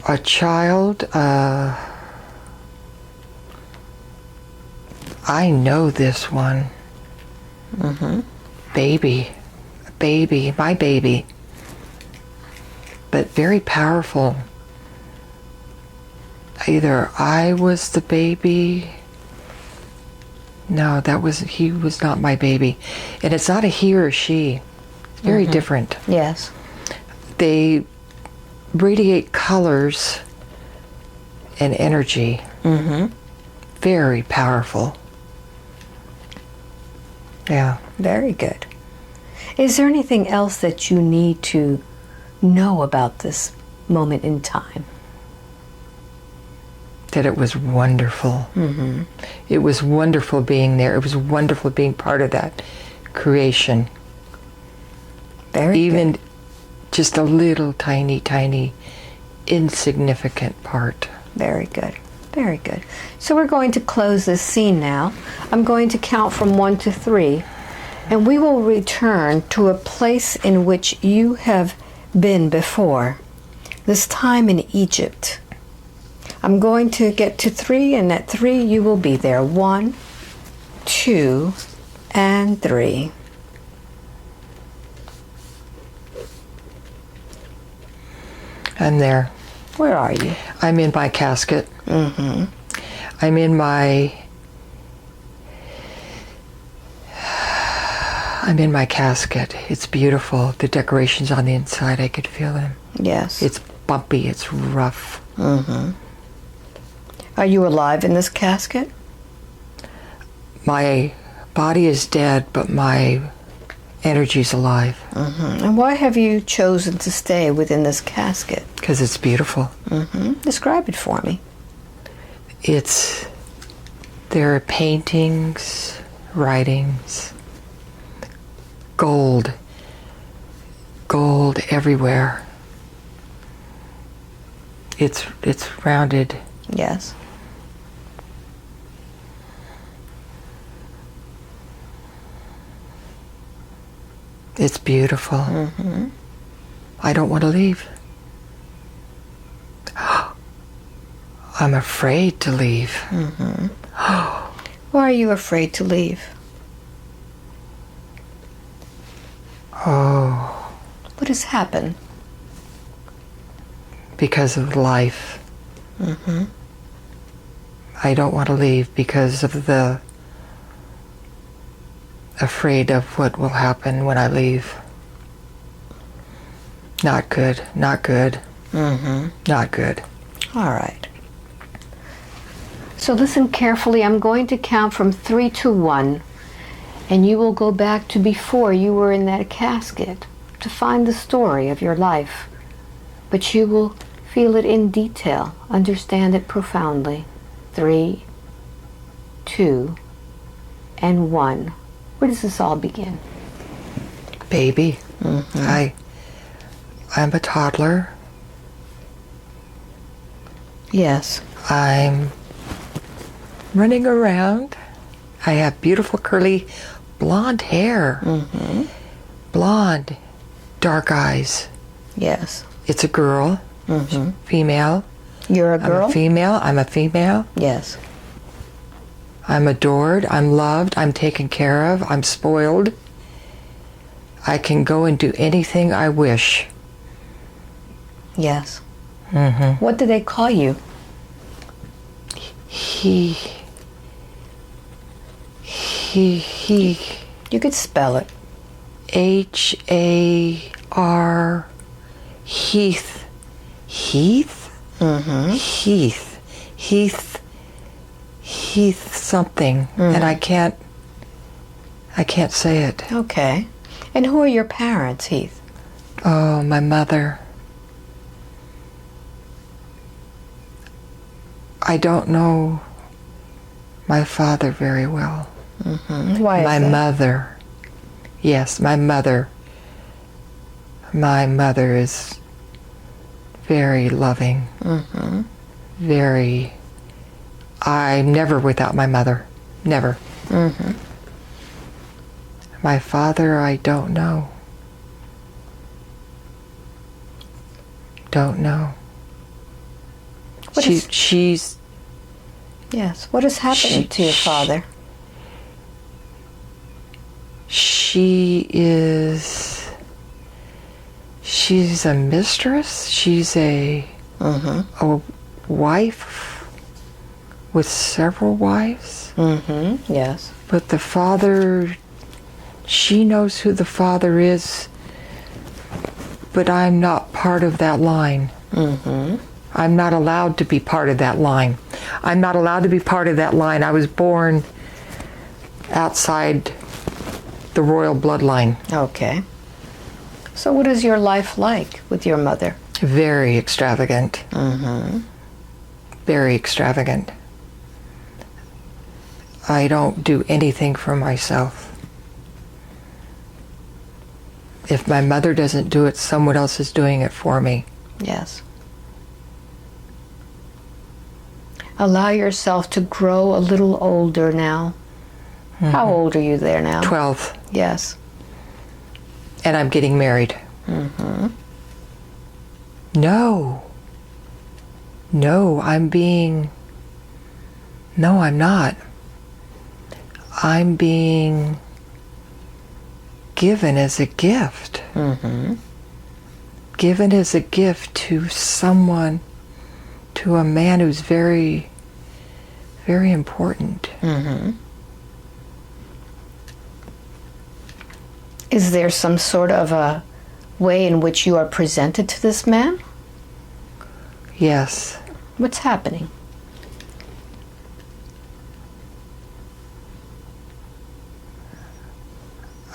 A child, I know this one. Mm-hmm. Baby, my baby. But very powerful. Either I was the baby. No, he was not my baby. And it's not a he or she. It's very different. Yes. They radiate colors and energy. Mm-hmm. Very powerful. Yeah. Very good. Is there anything else that you need to know about this moment in time? That it was wonderful. Mm-hmm. It was wonderful being there. It was wonderful being part of that creation. Very Even good. just a little tiny, insignificant part. Very good. Very good. So we're going to close this scene now. I'm going to count from 1 to 3, and we will return to a place in which you have been before, this time in Egypt. I'm going to get to 3, and at 3 you will be there. 1, 2, and 3. I'm there. Where are you? I'm in my casket. Mm-hmm. I'm in my casket. It's beautiful. The decorations on the inside, I could feel them. Yes. It's bumpy. It's rough. Mm-hmm. Are you alive in this casket? My body is dead, but my energy's alive. Mm-hmm. And why have you chosen to stay within this casket? Because it's beautiful. Mm-hmm. Describe it for me. There are paintings, writings, gold everywhere. It's rounded. Yes. It's beautiful. Mm-hmm. I don't want to leave. I'm afraid to leave. Mm-hmm. Why are you afraid to leave? Oh, What has happened? because of life. Mm-hmm. I don't want to leave because of the afraid of what will happen when I leave. Not good, not good, Mm-hmm. not good. All right. So listen carefully. I'm going to count from 3 to 1, and you will go back to before you were in that casket to find the story of your life. But you will feel it in detail, understand it profoundly. 3, 2, and 1. Where does this all begin? Baby. I'm a toddler. Yes. I'm running around. I have beautiful curly blonde hair. Blonde, dark eyes. Yes. It's a girl. Female. You're a girl? I'm a female. I'm a female. Yes. I'm adored. I'm loved. I'm taken care of. I'm spoiled. I can go and do anything I wish. Yes. What do they call you? He. You could spell it. H-A-R. Heath. Heath? Heath. Heath something. And I can't say it. Okay. And who are your parents, Heath? Oh, my mother. I don't know my father very well. Why is My that? mother. Yes, my mother. My mother is very loving. Very. I'm never without my mother. Never. My father, I don't know. Don't know. She's. Yes. What has happened to your father? She's a mistress. She's a wife with several wives. Yes. But the father, she knows who the father is, but I'm not part of that line. I'm not allowed to be part of that line. I'm not allowed to be part of that line. I was born outside the royal bloodline. Okay. So what is your life like with your mother? Very extravagant. Very extravagant. I don't do anything for myself. If my mother doesn't do it, someone else is doing it for me. Yes. Allow yourself to grow a little older now. How old are you there now? 12. Yes. And I'm getting married. No, I'm not. I'm being given as a gift. Given as a gift to someone, to a man who's very, very important. Is there some sort of a way in which you are presented to this man? Yes. What's happening?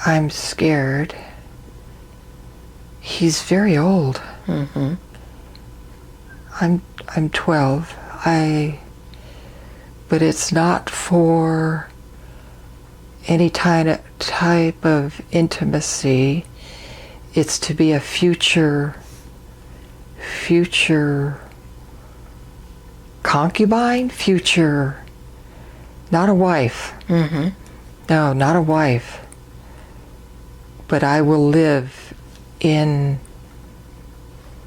I'm scared. He's very old. I'm 12. But it's not for any type of intimacy. It's to be a future concubine, not a wife. No, not a wife. But I will live in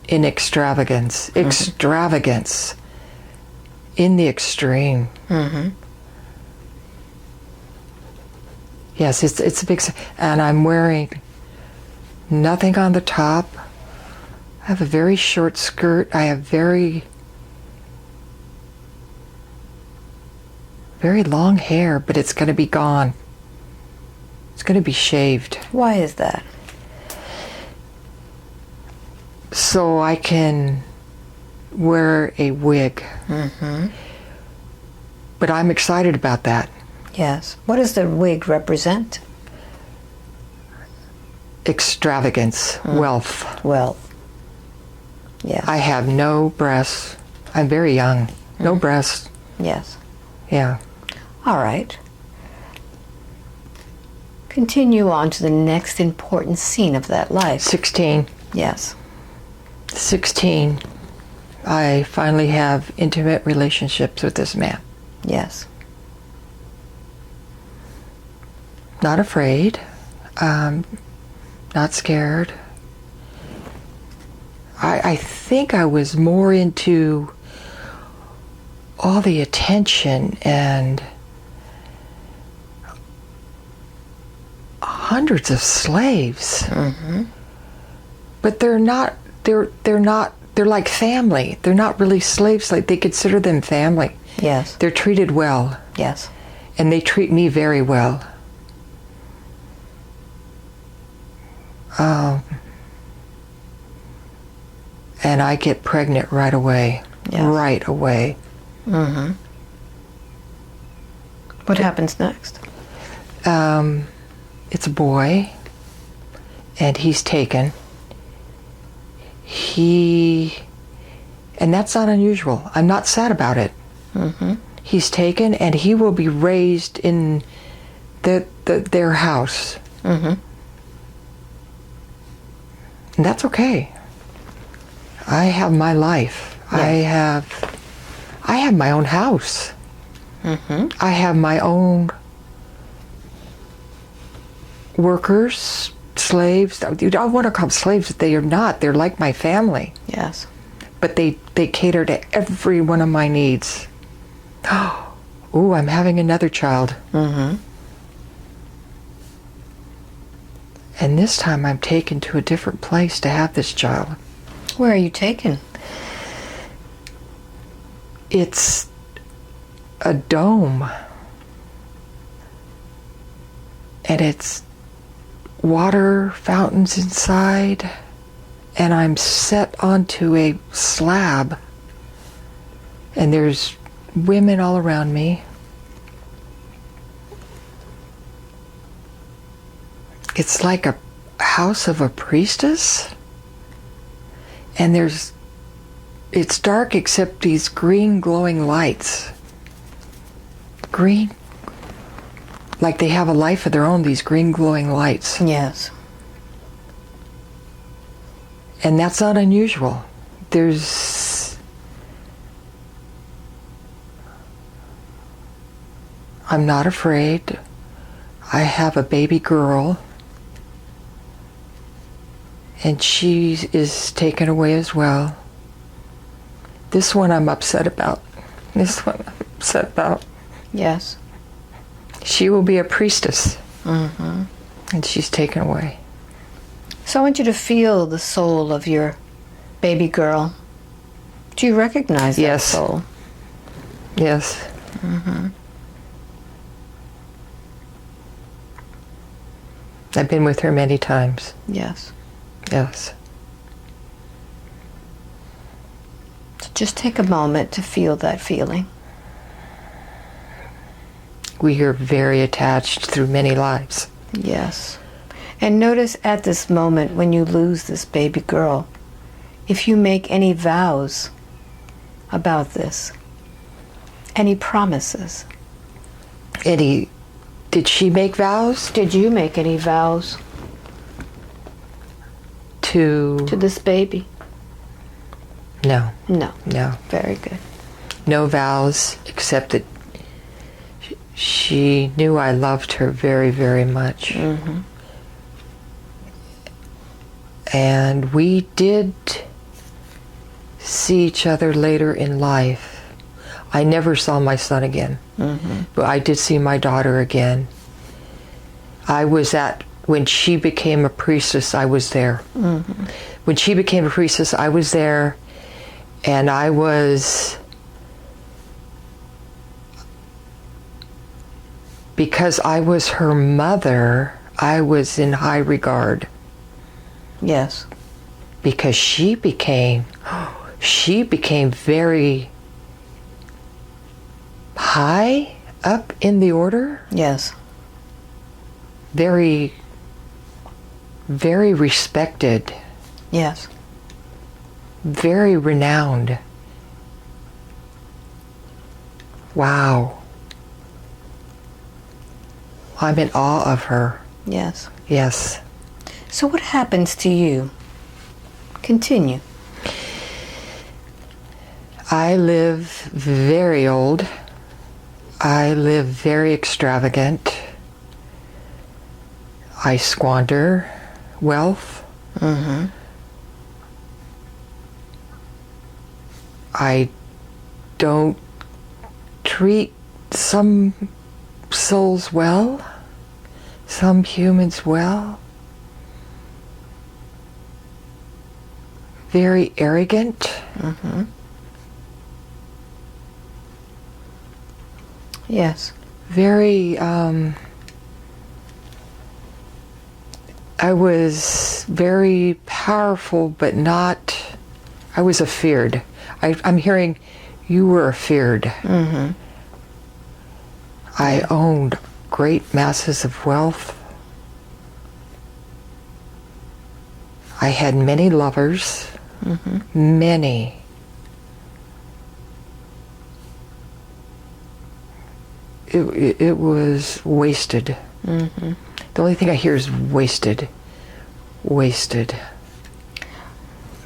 extravagance. Extravagance. In the extreme. Yes, it's a big, and I'm wearing nothing on the top. I have a very short skirt. I have very, very long hair, but it's going to be gone. It's going to be shaved. Why is that? So I can wear a wig. But I'm excited about that. Yes. What does the wig represent? Extravagance, wealth. Wealth. Yes. I have no breasts. I'm very young. No breasts. Yes. Yeah. All right. Continue on to the next important scene of that life. 16. Yes. 16. I finally have intimate relationships with this man. Yes. Not afraid. Not scared. I think I was more into all the attention and hundreds of slaves. Mm-hmm. But they're like family. They're not really slaves. Like, they consider them family. Yes. They're treated well. Yes. And they treat me very well. And I get pregnant right away. Yes. Right away. Mm-hmm. What happens next? It's a boy, and he's taken. And that's not unusual. I'm not sad about it. Mm-hmm. He's taken, and he will be raised in their house. Mm-hmm. And that's okay. I have my life. Yes. I have my own house. Mm-hmm. I have my own workers, slaves. I don't want to call them slaves. They are not. They're like my family. Yes. But they cater to every one of my needs. Oh, I'm having another child. Mm-hmm. And this time I'm taken to a different place to have this child. Where are you taken? It's a dome. And it's water fountains inside. And I'm set onto a slab. And there's women all around me. It's like a house of a priestess. And it's dark except these green glowing lights. Green, like they have a life of their own, these green glowing lights. Yes. And that's not unusual. I'm not afraid. I have a baby girl. And she is taken away as well. This one I'm upset about. Yes. She will be a priestess. Mm-hmm. And she's taken away. So I want you to feel the soul of your baby girl. Do you recognize that Yes. soul? Yes. Mm-hmm. I've been with her many times. Yes. Yes. So just take a moment to feel that feeling. We are very attached through many lives. Yes. And notice at this moment when you lose this baby girl, if you make any vows about this, any promises. Did she make vows? Did you make any vows To this baby? No. No. No. Very good. No vows, except that she knew I loved her very, very much. Mm-hmm. And we did see each other later in life. I never saw my son again. Mm-hmm. But I did see my daughter again. When she became a priestess, I was there. Mm-hmm. When she became a priestess, I was there, and because I was her mother, I was in high regard. Yes. Because she became very high up in the order. Yes. Very, very respected. Yes. Very renowned. Wow. I'm in awe of her. Yes. Yes. So what happens to you? Continue. I live very old. I live very extravagant. I squander wealth. Mm-hmm. I don't treat some souls well, some humans well. Very arrogant. Mm-hmm. Yes. Very, I was very powerful, but not, I was afeared. I'm hearing you were afeared. Mm-hmm. I owned great masses of wealth. I had many lovers. Mm-hmm. Many. It was wasted. Mm-hmm. The only thing I hear is wasted. Wasted.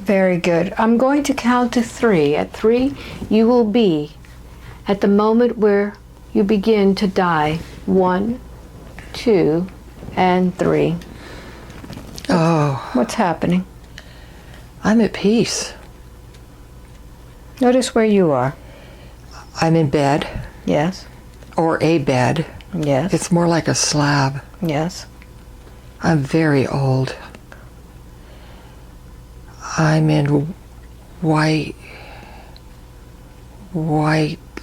Very good. I'm going to count to 3. At 3, you will be at the moment where you begin to die. 1, 2, and 3. Oh, What's happening? I'm at peace. Notice where you are. I'm in bed, Yes. or a bed. Yes. It's more like a slab. Yes. I'm very old. I'm in white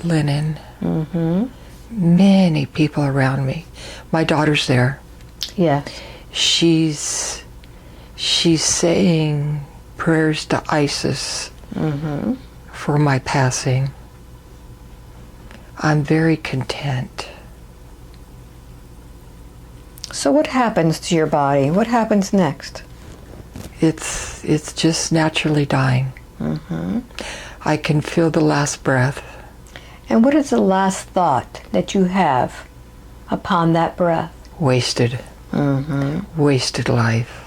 linen. Mm-hmm. Many people around me. My daughter's there. Yes. She's saying prayers to Isis Mm-hmm. for my passing. I'm very content. So what happens to your body? What happens next? It's just naturally dying. Mm-hmm. I can feel the last breath. And what is the last thought that you have upon that breath? Wasted. Mm-hmm. Wasted life.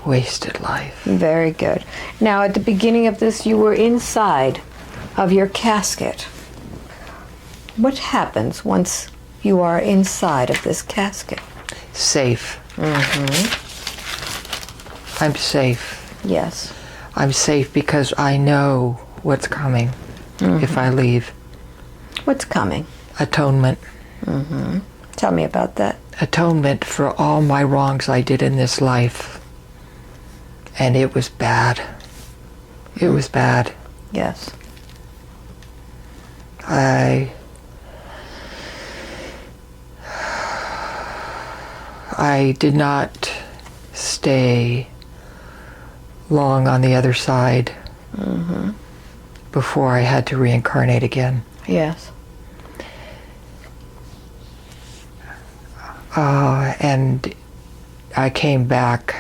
Wasted life. Very good. Now, at the beginning of this, you were inside of your casket. What happens once you are inside of this casket? Safe. Mm-hmm. I'm safe. Yes. I'm safe because I know what's coming if I leave. What's coming? Atonement. Mm-hmm. Tell me about that. Atonement for all my wrongs I did in this life. And it was bad. It was bad. Yes. I did not stay long on the other side before I had to reincarnate again. Yes. And I came back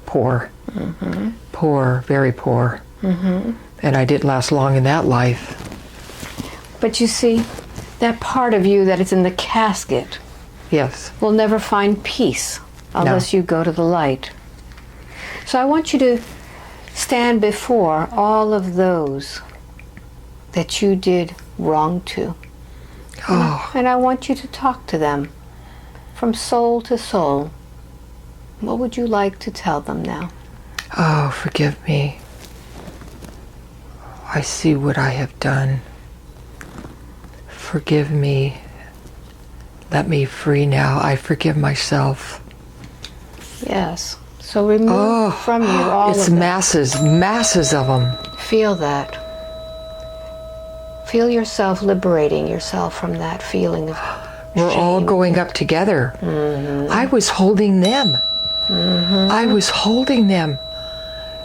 poor. Poor, very poor. And I didn't last long in that life. But you see, that part of you that is in the casket Yes. will never find peace unless you go to the light. So I want you to stand before all of those that you did wrong to. Oh, And I want you to talk to them from soul to soul. What would you like to tell them now? oh, forgive me. I see what I have done. Forgive me. Let me free now. I forgive myself. Yes. So remove from you all It's of that. masses of them. Feel that. Feel yourself liberating yourself from that feeling of We're all shame. going up together. I was holding them. I was holding them.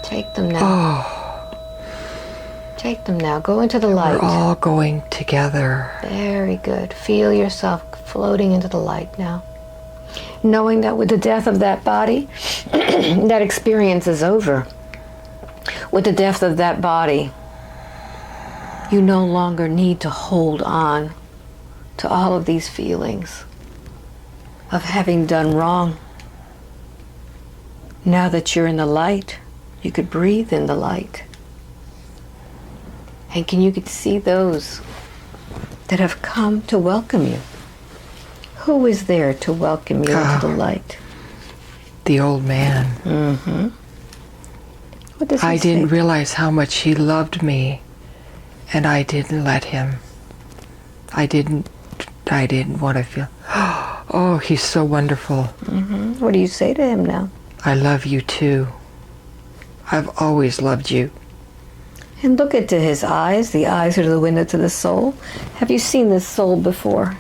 Take them now. Oh, Take them now. Go into the light. we're all going together. Very good. Feel yourself floating into the light now. Knowing that with the death of that body, that experience is over. With the death of that body, you no longer need to hold on to all of these feelings of having done wrong. Now that you're in the light, you could breathe in the light. And you could see those that have come to welcome you. Who is there to welcome you into the light? The old man. Mm-hmm. What does he I say? didn't realize how much he loved me, and I didn't let him. I didn't want to feel, oh, he's so wonderful. Mm-hmm. What do you say to him now? I love you too. I've always loved you. And look into his eyes. The eyes are the window to the soul. Have you seen this soul before?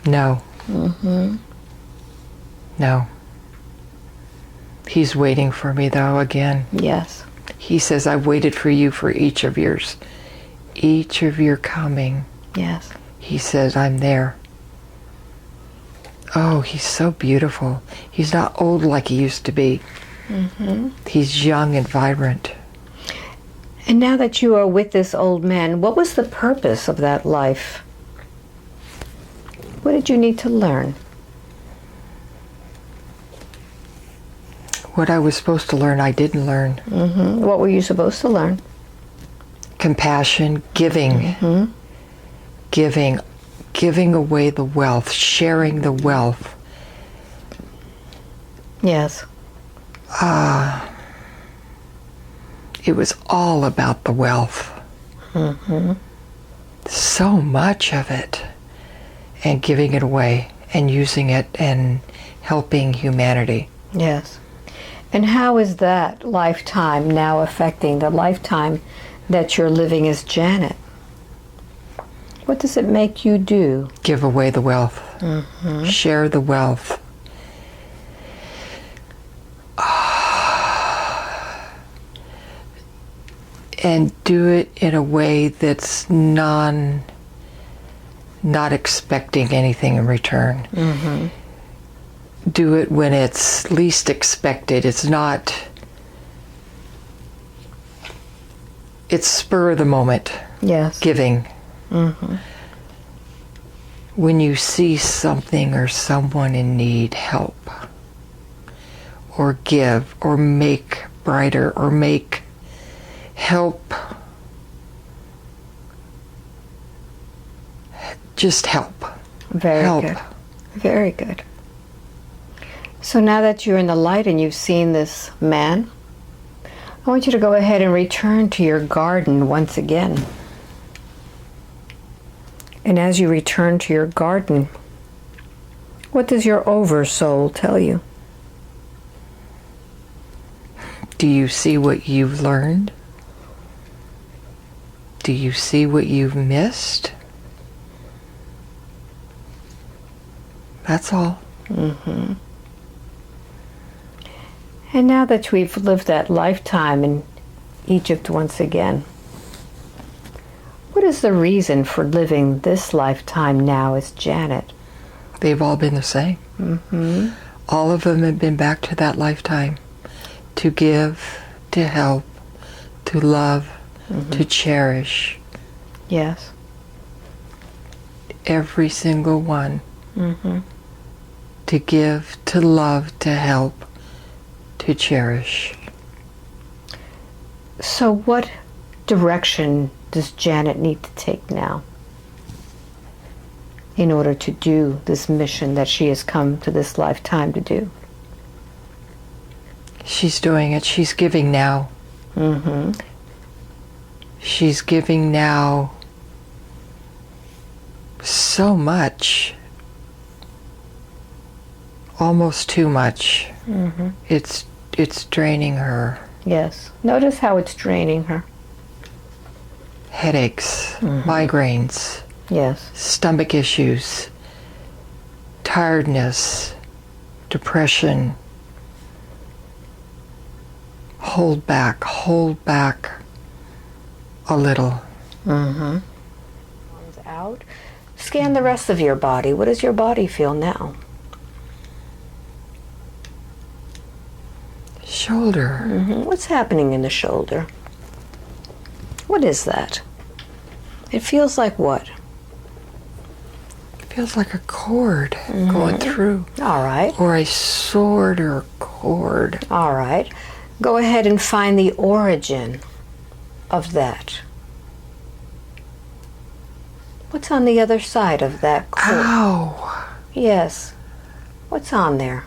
No. Mm-hmm. No. He's waiting for me, though, again. Yes. He says, I've waited for you for each of yours. Each of your coming. Yes. He says, I'm there. Oh, he's so beautiful. He's not old like he used to be. Mm-hmm. He's young and vibrant. And now that you are with this old man, what was the purpose of that life? What did you need to learn? What I was supposed to learn, I didn't learn. Mm-hmm. What were you supposed to learn? Compassion, giving. Mm-hmm. Giving away the wealth, sharing the wealth. Yes. It was all about the wealth. Mm-hmm. So much of it. And giving it away and using it and helping humanity. Yes. And how is that lifetime now affecting the lifetime that you're living as Janet? What does it make you do? Give away the wealth. Mm-hmm. Share the wealth. And do it in a way that's not expecting anything in return. Mm-hmm. Do it when it's least expected. It's spur of the moment. Yes. Giving. Mm-hmm. When you see something or someone in need, help. Or give, or make brighter, or help. Just help. Very help. good. Very good. So now that you're in the light and you've seen this man, I want you to go ahead and return to your garden once again. And as you return to your garden, what does your oversoul tell you? Do you see what you've learned? Do you see what you've missed? That's all. Mm-hmm. And now that we've lived that lifetime in Egypt once again, what is the reason for living this lifetime now as Janet? They've all been the same. Mm-hmm. All of them have been back to that lifetime. To give, to help, to love, Mm-hmm. to cherish. Yes. Every single one. Mm-hmm. To give, to love, to help, to cherish. So what direction does Janet need to take now in order to do this mission that she has come to this lifetime to do? She's doing it. She's giving now. Mm-hmm. She's giving now so much. Almost too much. Mm-hmm. It's draining her. Yes. Notice how it's draining her. Headaches, Mm-hmm. migraines, Yes. stomach issues, tiredness, depression. Hold back a little. Mm-hmm. Arms out. Scan the rest of your body. What does your body feel now? Shoulder. Mm-hmm. What's happening in the shoulder? What is that? It feels like what? Feels like a cord going through. All right. Or a sword or a cord. All right. Go ahead and find the origin of that. What's on the other side of that cord? Ow! Yes. What's on there?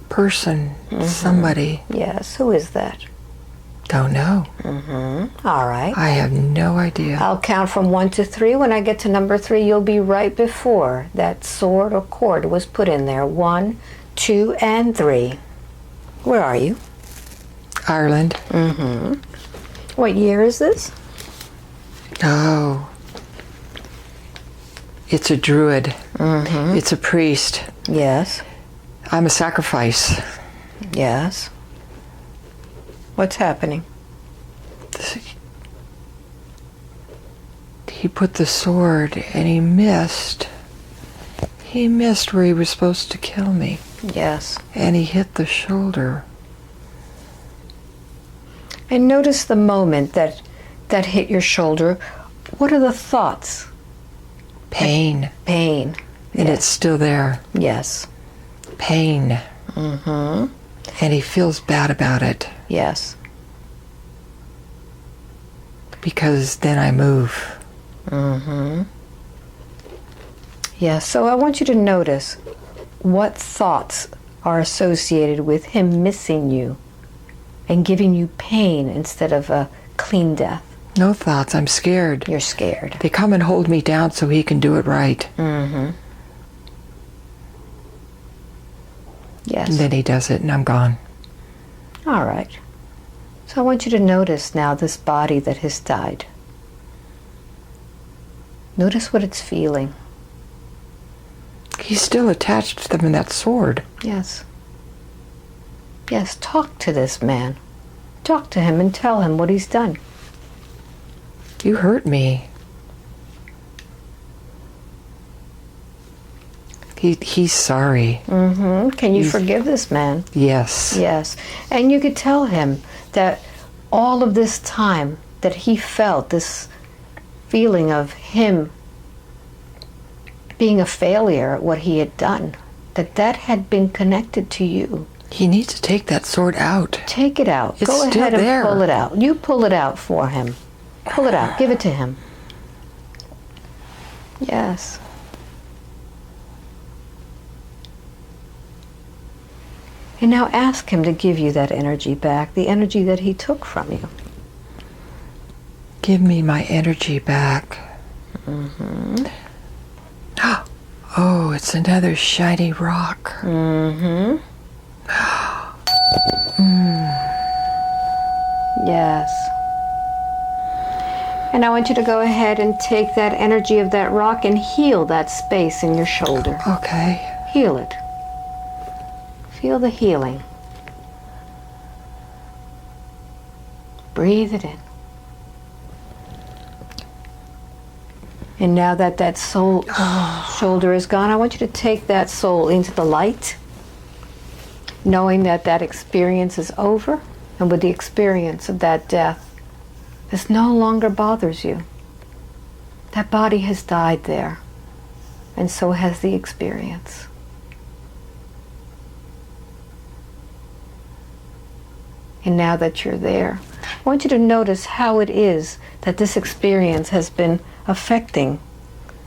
Person. Somebody. Yes. Who is that? Don't know. All right. I have no idea. I'll count from 1 to 3. When I get to number 3, you'll be right before that sword or cord was put in there. 1, 2, and 3. Where are you? Ireland. What year is this? Oh. It's a druid. It's a priest. Yes. I'm a sacrifice. Yes. What's happening? He put the sword and he missed. He missed where he was supposed to kill me. Yes. And he hit the shoulder. And notice the moment that hit your shoulder. What are the thoughts? Pain. Pain. And it's still there. Yes. Pain. And he feels bad about it. Yes. Because then I move. Yes. So I want you to notice what thoughts are associated with him missing you and giving you pain instead of a clean death. No thoughts. I'm scared. You're scared. They come and hold me down so he can do it right. Yes. And then he does it and I'm gone. All right. So I want you to notice now this body that has died. Notice what it's feeling. He's still attached to them in that sword. Yes. Yes, talk to this man. Talk to him and tell him what he's done. You hurt me. He's sorry. Can you forgive this man? Yes. Yes. And you could tell him that all of this time that he felt this feeling of him being a failure at what he had done, that had been connected to you. He needs to take that sword out. Take it out. It's Go still ahead and there. pull it out. You pull it out for him. Pull it out. Give it to him. Yes. And now ask him to give you that energy back, the energy that he took from you. Give me my energy back. Oh, it's another shiny rock. Yes. And I want you to go ahead and take that energy of that rock and heal that space in your shoulder. Okay. Heal it. Feel the healing. Breathe it in. And now that that shoulder is gone, I want you to take that soul into the light, knowing that that experience is over, and with the experience of that death, this no longer bothers you. That body has died there, and so has the experience. And now that you're there, I want you to notice how it is that this experience has been affecting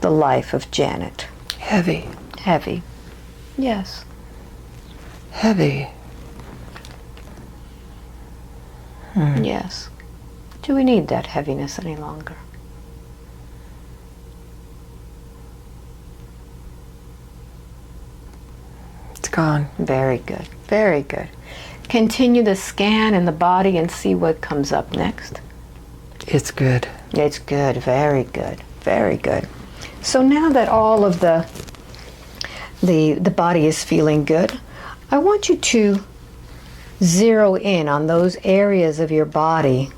the life of Janet. Heavy. Heavy. Yes. Heavy. Yes. Do we need that heaviness any longer? It's gone. Very good. Very good. Continue the scan in the body and see what comes up next. It's good. It's good. Very good. Very good. So now that all of the body is feeling good, I want you to zero in on those areas of your body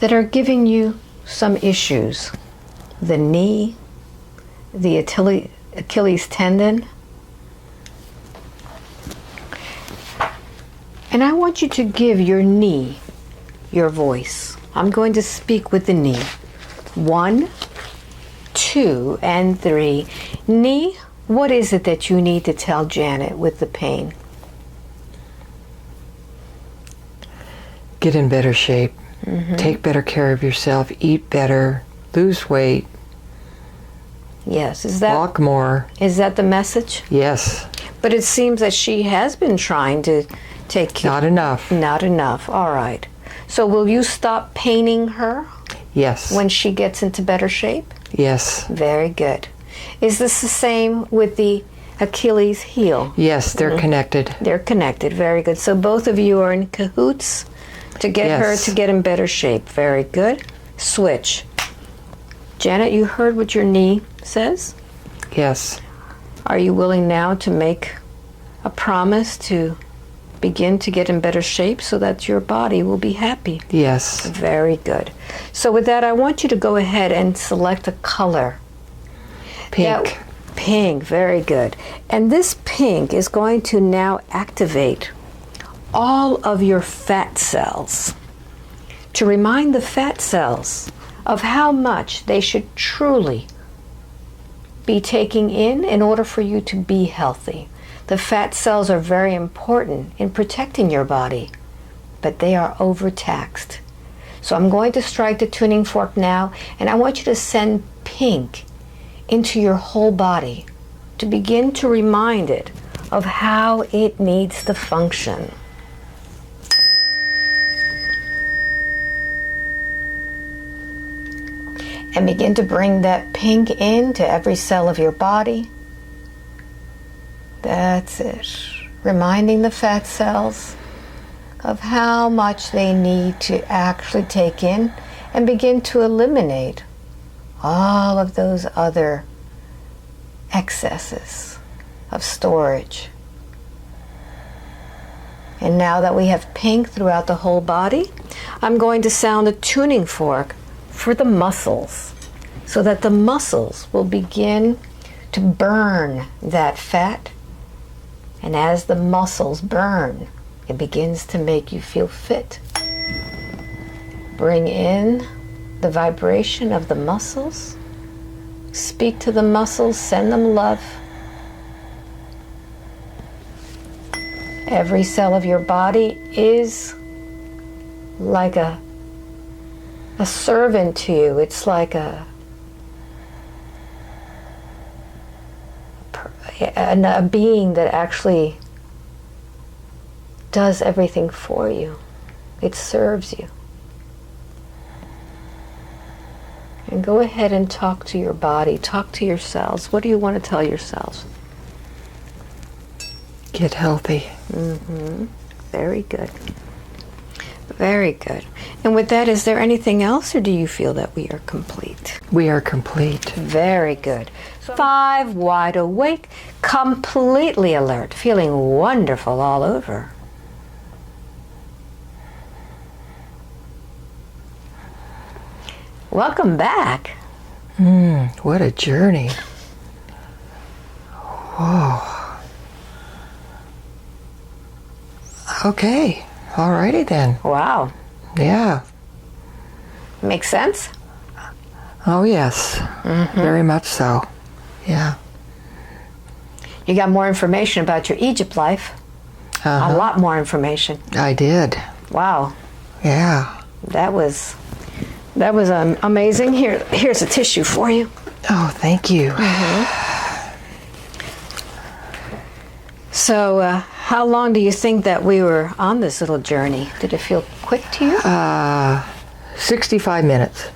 that are giving you some issues. The knee, the Achilles tendon. And I want you to give your knee your voice. I'm going to speak with the knee. 1, 2 and 3. Knee, what is it that you need to tell Janet with the pain? Get in better shape. Take better care of yourself. Eat better. Lose weight. Yes, Walk more. Is that the message? Yes. But it seems that she has been trying to take care. Not enough. Not enough. All right. So will you stop paining her Yes. when she gets into better shape? Yes. Very good. Is this the same with the Achilles heel? Yes, they're connected. They're connected. Very good. So both of you are in cahoots to get her Yes. to get in better shape. Very good. Switch. Janet, you heard what your knee says? Yes. Are you willing now to make a promise to begin to get in better shape so that your body will be happy? Yes. Very good. So with that, I want you to go ahead and select a color. Pink. Pink, very good. And this pink is going to now activate all of your fat cells to remind the fat cells of how much they should truly be taking in order for you to be healthy. The fat cells are very important in protecting your body, but they are overtaxed. So I'm going to strike the tuning fork now, and I want you to send pink into your whole body to begin to remind it of how it needs to function. And begin to bring that pink into every cell of your body. That's it. Reminding the fat cells of how much they need to actually take in and begin to eliminate all of those other excesses of storage. And now that we have pink throughout the whole body, I'm going to sound a tuning fork for the muscles so that the muscles will begin to burn that fat. And as the muscles burn, it begins to make you feel fit. Bring in the vibration of the muscles. Speak to the muscles, send them love. Every cell of your body is like a servant to you. It's like a being that actually does everything for you. It serves you. And go ahead and talk to your body, talk to your cells. What do you want to tell your cells? Get healthy. Very good. Very good. And with that, is there anything else, or do you feel that we are complete? We are complete. Very good. 5, wide awake, completely alert, feeling wonderful all over. Welcome back. What a journey. Whoa. Okay. Alrighty then. Wow. Yeah. Makes sense? Oh yes. Very much so. Yeah. You got more information about your Egypt life. A lot more information. I did. Wow. Yeah. That was amazing. Here's a tissue for you. Oh, thank you. So, how long do you think that we were on this little journey? Did it feel quick to you? 65 minutes.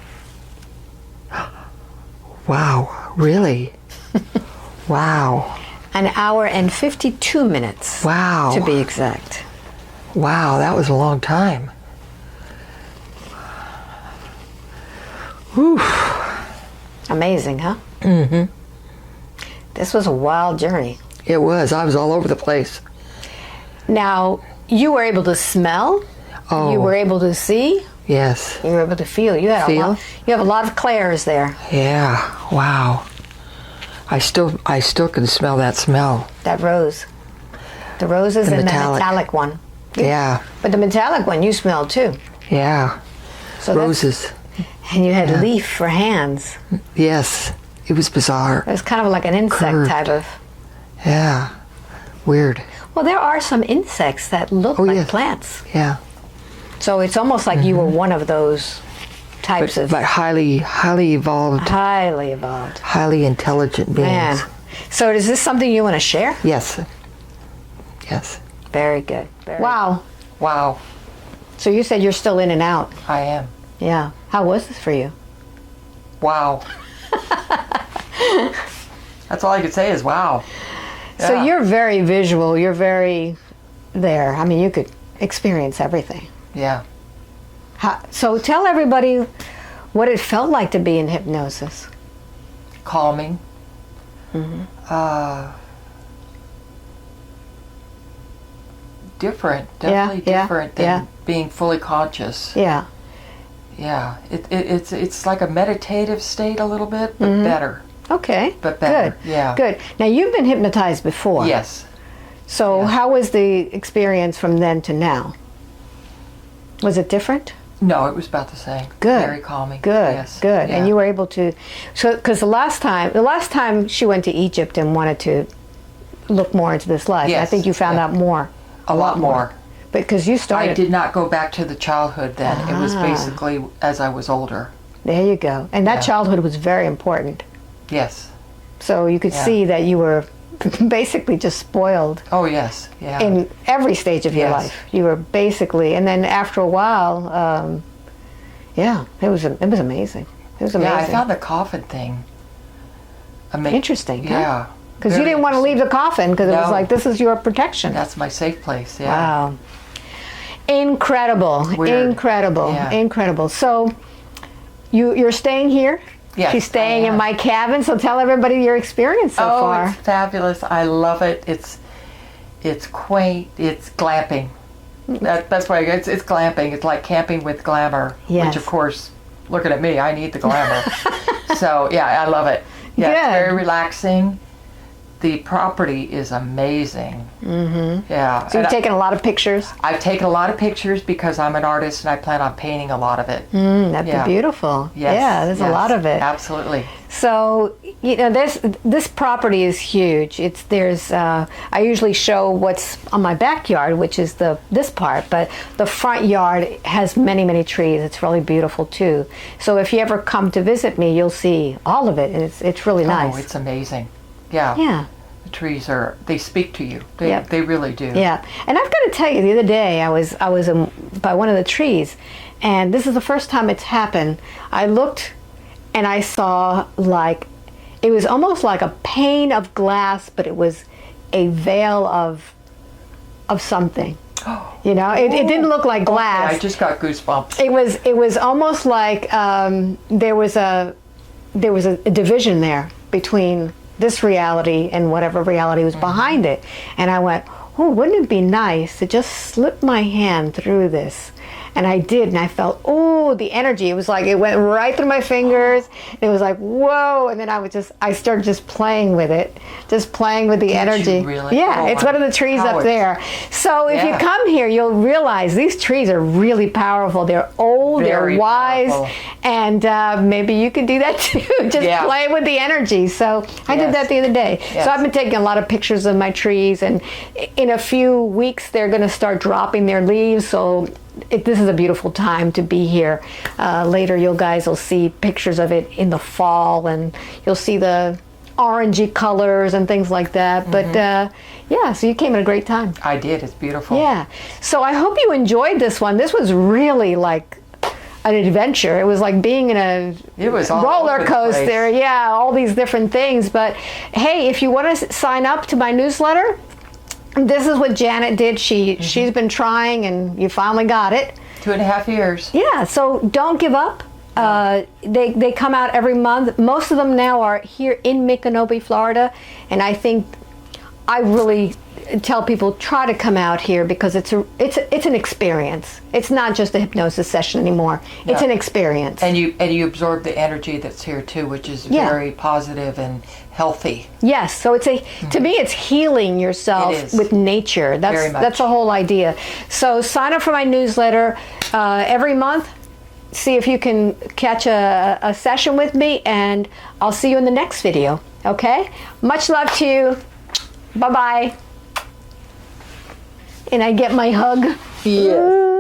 Wow. Really? Wow. An hour and 52 minutes. Wow. To be exact. Wow, that was a long time. Whew. Amazing, huh? This was a wild journey. It was. I was all over the place. Now, you were able to smell. Oh. You were able to see. Yes. You were able to feel. You had Feel? you have a lot of clairs there. Yeah. Wow. I still can smell that smell. That rose. The roses The and metallic. the metallic one. Yeah. But the metallic one you smelled too. Yeah. So Roses. And you had leaf for hands. Yes. It was bizarre. It was kind of like an insect Curved. type of. Yeah. Weird. Well, there are some insects that look like yes. plants. Yeah. So it's almost like you were one of those types of But highly evolved, highly evolved. highly intelligent beings. Man. So is this something you want to share? Yes. Yes. Very good. Wow. Wow. So you said you're still in and out. I am. Yeah. How was this for you? Wow. That's all I could say is wow. So Yeah. you're very visual. You're very there. I mean, you could experience everything. Yeah. So tell everybody what it felt like to be in hypnosis. Calming. Different. Definitely different than being fully conscious. Yeah. Yeah. It's like a meditative state a little bit, but better. Okay. But better. Good. Yeah. Good. Now you've been hypnotized before. Yes. So Yeah. how was the experience from then to now? Was it different? No, it was about the same. Good. Very calming. Good. Yes. Good. Yeah. And you were able to, so because the last time she went to Egypt and wanted to look more into this life, I Yes. think you found Yeah. out more. A lot more. Because you started. I did not go back to the childhood then. It was Ah. basically as I was older. There you go. And that Yeah. childhood was very important. Yes. So you could Yeah. see that you were basically just spoiled Oh, yes. Yeah. in every stage of your Yes. life. You were basically, and then after a while, yeah, it was amazing. It was amazing. Yeah, I found the coffin thing Interesting, huh? Yeah. Because you Very didn't want to leave the coffin because it was No. like, this is your protection. That's my safe place. Yeah. Wow. Incredible. Weird. Incredible. Yeah. Incredible. So you're staying here? Yes, She's staying I in am. my cabin, so tell everybody your experience so Oh, far. it's fabulous. I love it. It's quaint. It's glamping. That's why it's glamping. It's like camping with glamour. Yes. Which, of course, looking at me, I need the glamour. So, yeah, I love it. Yeah, it's Good. very relaxing. The property is amazing. Mm-hmm. Yeah. So you've And taken a lot of pictures? I've taken a lot of pictures because I'm an artist and I plan on painting a lot of it. That'd Yeah. be beautiful. Yes, Yeah, there's a yes, lot of it. Absolutely. So, you know, this property is huge. I usually show what's on my backyard, which is this part, but the front yard has many, many trees. It's really beautiful too. So if you ever come to visit me, you'll see all of it, and it's really nice. Oh, it's amazing. Yeah. Yeah. The trees they speak to you. Yep. They really do. Yeah, and I've got to tell you, the other day I was by one of the trees, and this is the first time it's happened. I looked, and I saw it was almost like a pane of glass, but it was a veil of something. You know, it didn't look like glass. I just got goosebumps. It was almost like there was a division there between this reality and whatever reality was behind it. And I went, oh, wouldn't it be nice to just slip my hand through this? And I did, and I felt, oh, the energy. It was like it went right through my fingers. It was like, whoa. And then I started just playing with it, just playing with the energy. you really? Yeah, Oh, it's one of the trees how up there. So if you Yeah. come here, you'll realize these trees are really powerful. They're old, Very they're wise, powerful. and maybe you can do that too. Just Yeah. play with the energy. So I did Yes. that the other day. Yes. So I've been taking a lot of pictures of my trees, and in a few weeks they're going to start dropping their leaves. So this is a beautiful time to be here. Later, you guys will see pictures of it in the fall, and you'll see the orangey colors and things like that. But yeah, so you came at a great time. I did. It's beautiful. Yeah. So I hope you enjoyed this one. This was really like an adventure. It was like being in a It was all roller over the coaster. place. Yeah, all these different things. But hey, if you want to sign up to my newsletter, this is what Janet did. She's been trying, and you finally got it. 2.5 years. Yeah, so don't give up. They come out every month. Most of them now are here in Micanopy, Florida, and I think I really tell people try to come out here because it's an experience. It's not just a hypnosis session anymore. It's No. an experience. And you absorb the energy that's here too, which is Yeah. very positive and healthy. Yes, so to me it's healing yourself It is. with nature. Very much. That's the whole idea. So sign up for my newsletter every month. see if you can catch a session with me, and I'll see you in the next video. Okay? Much love to you. Bye-bye. And I get my hug. Yes.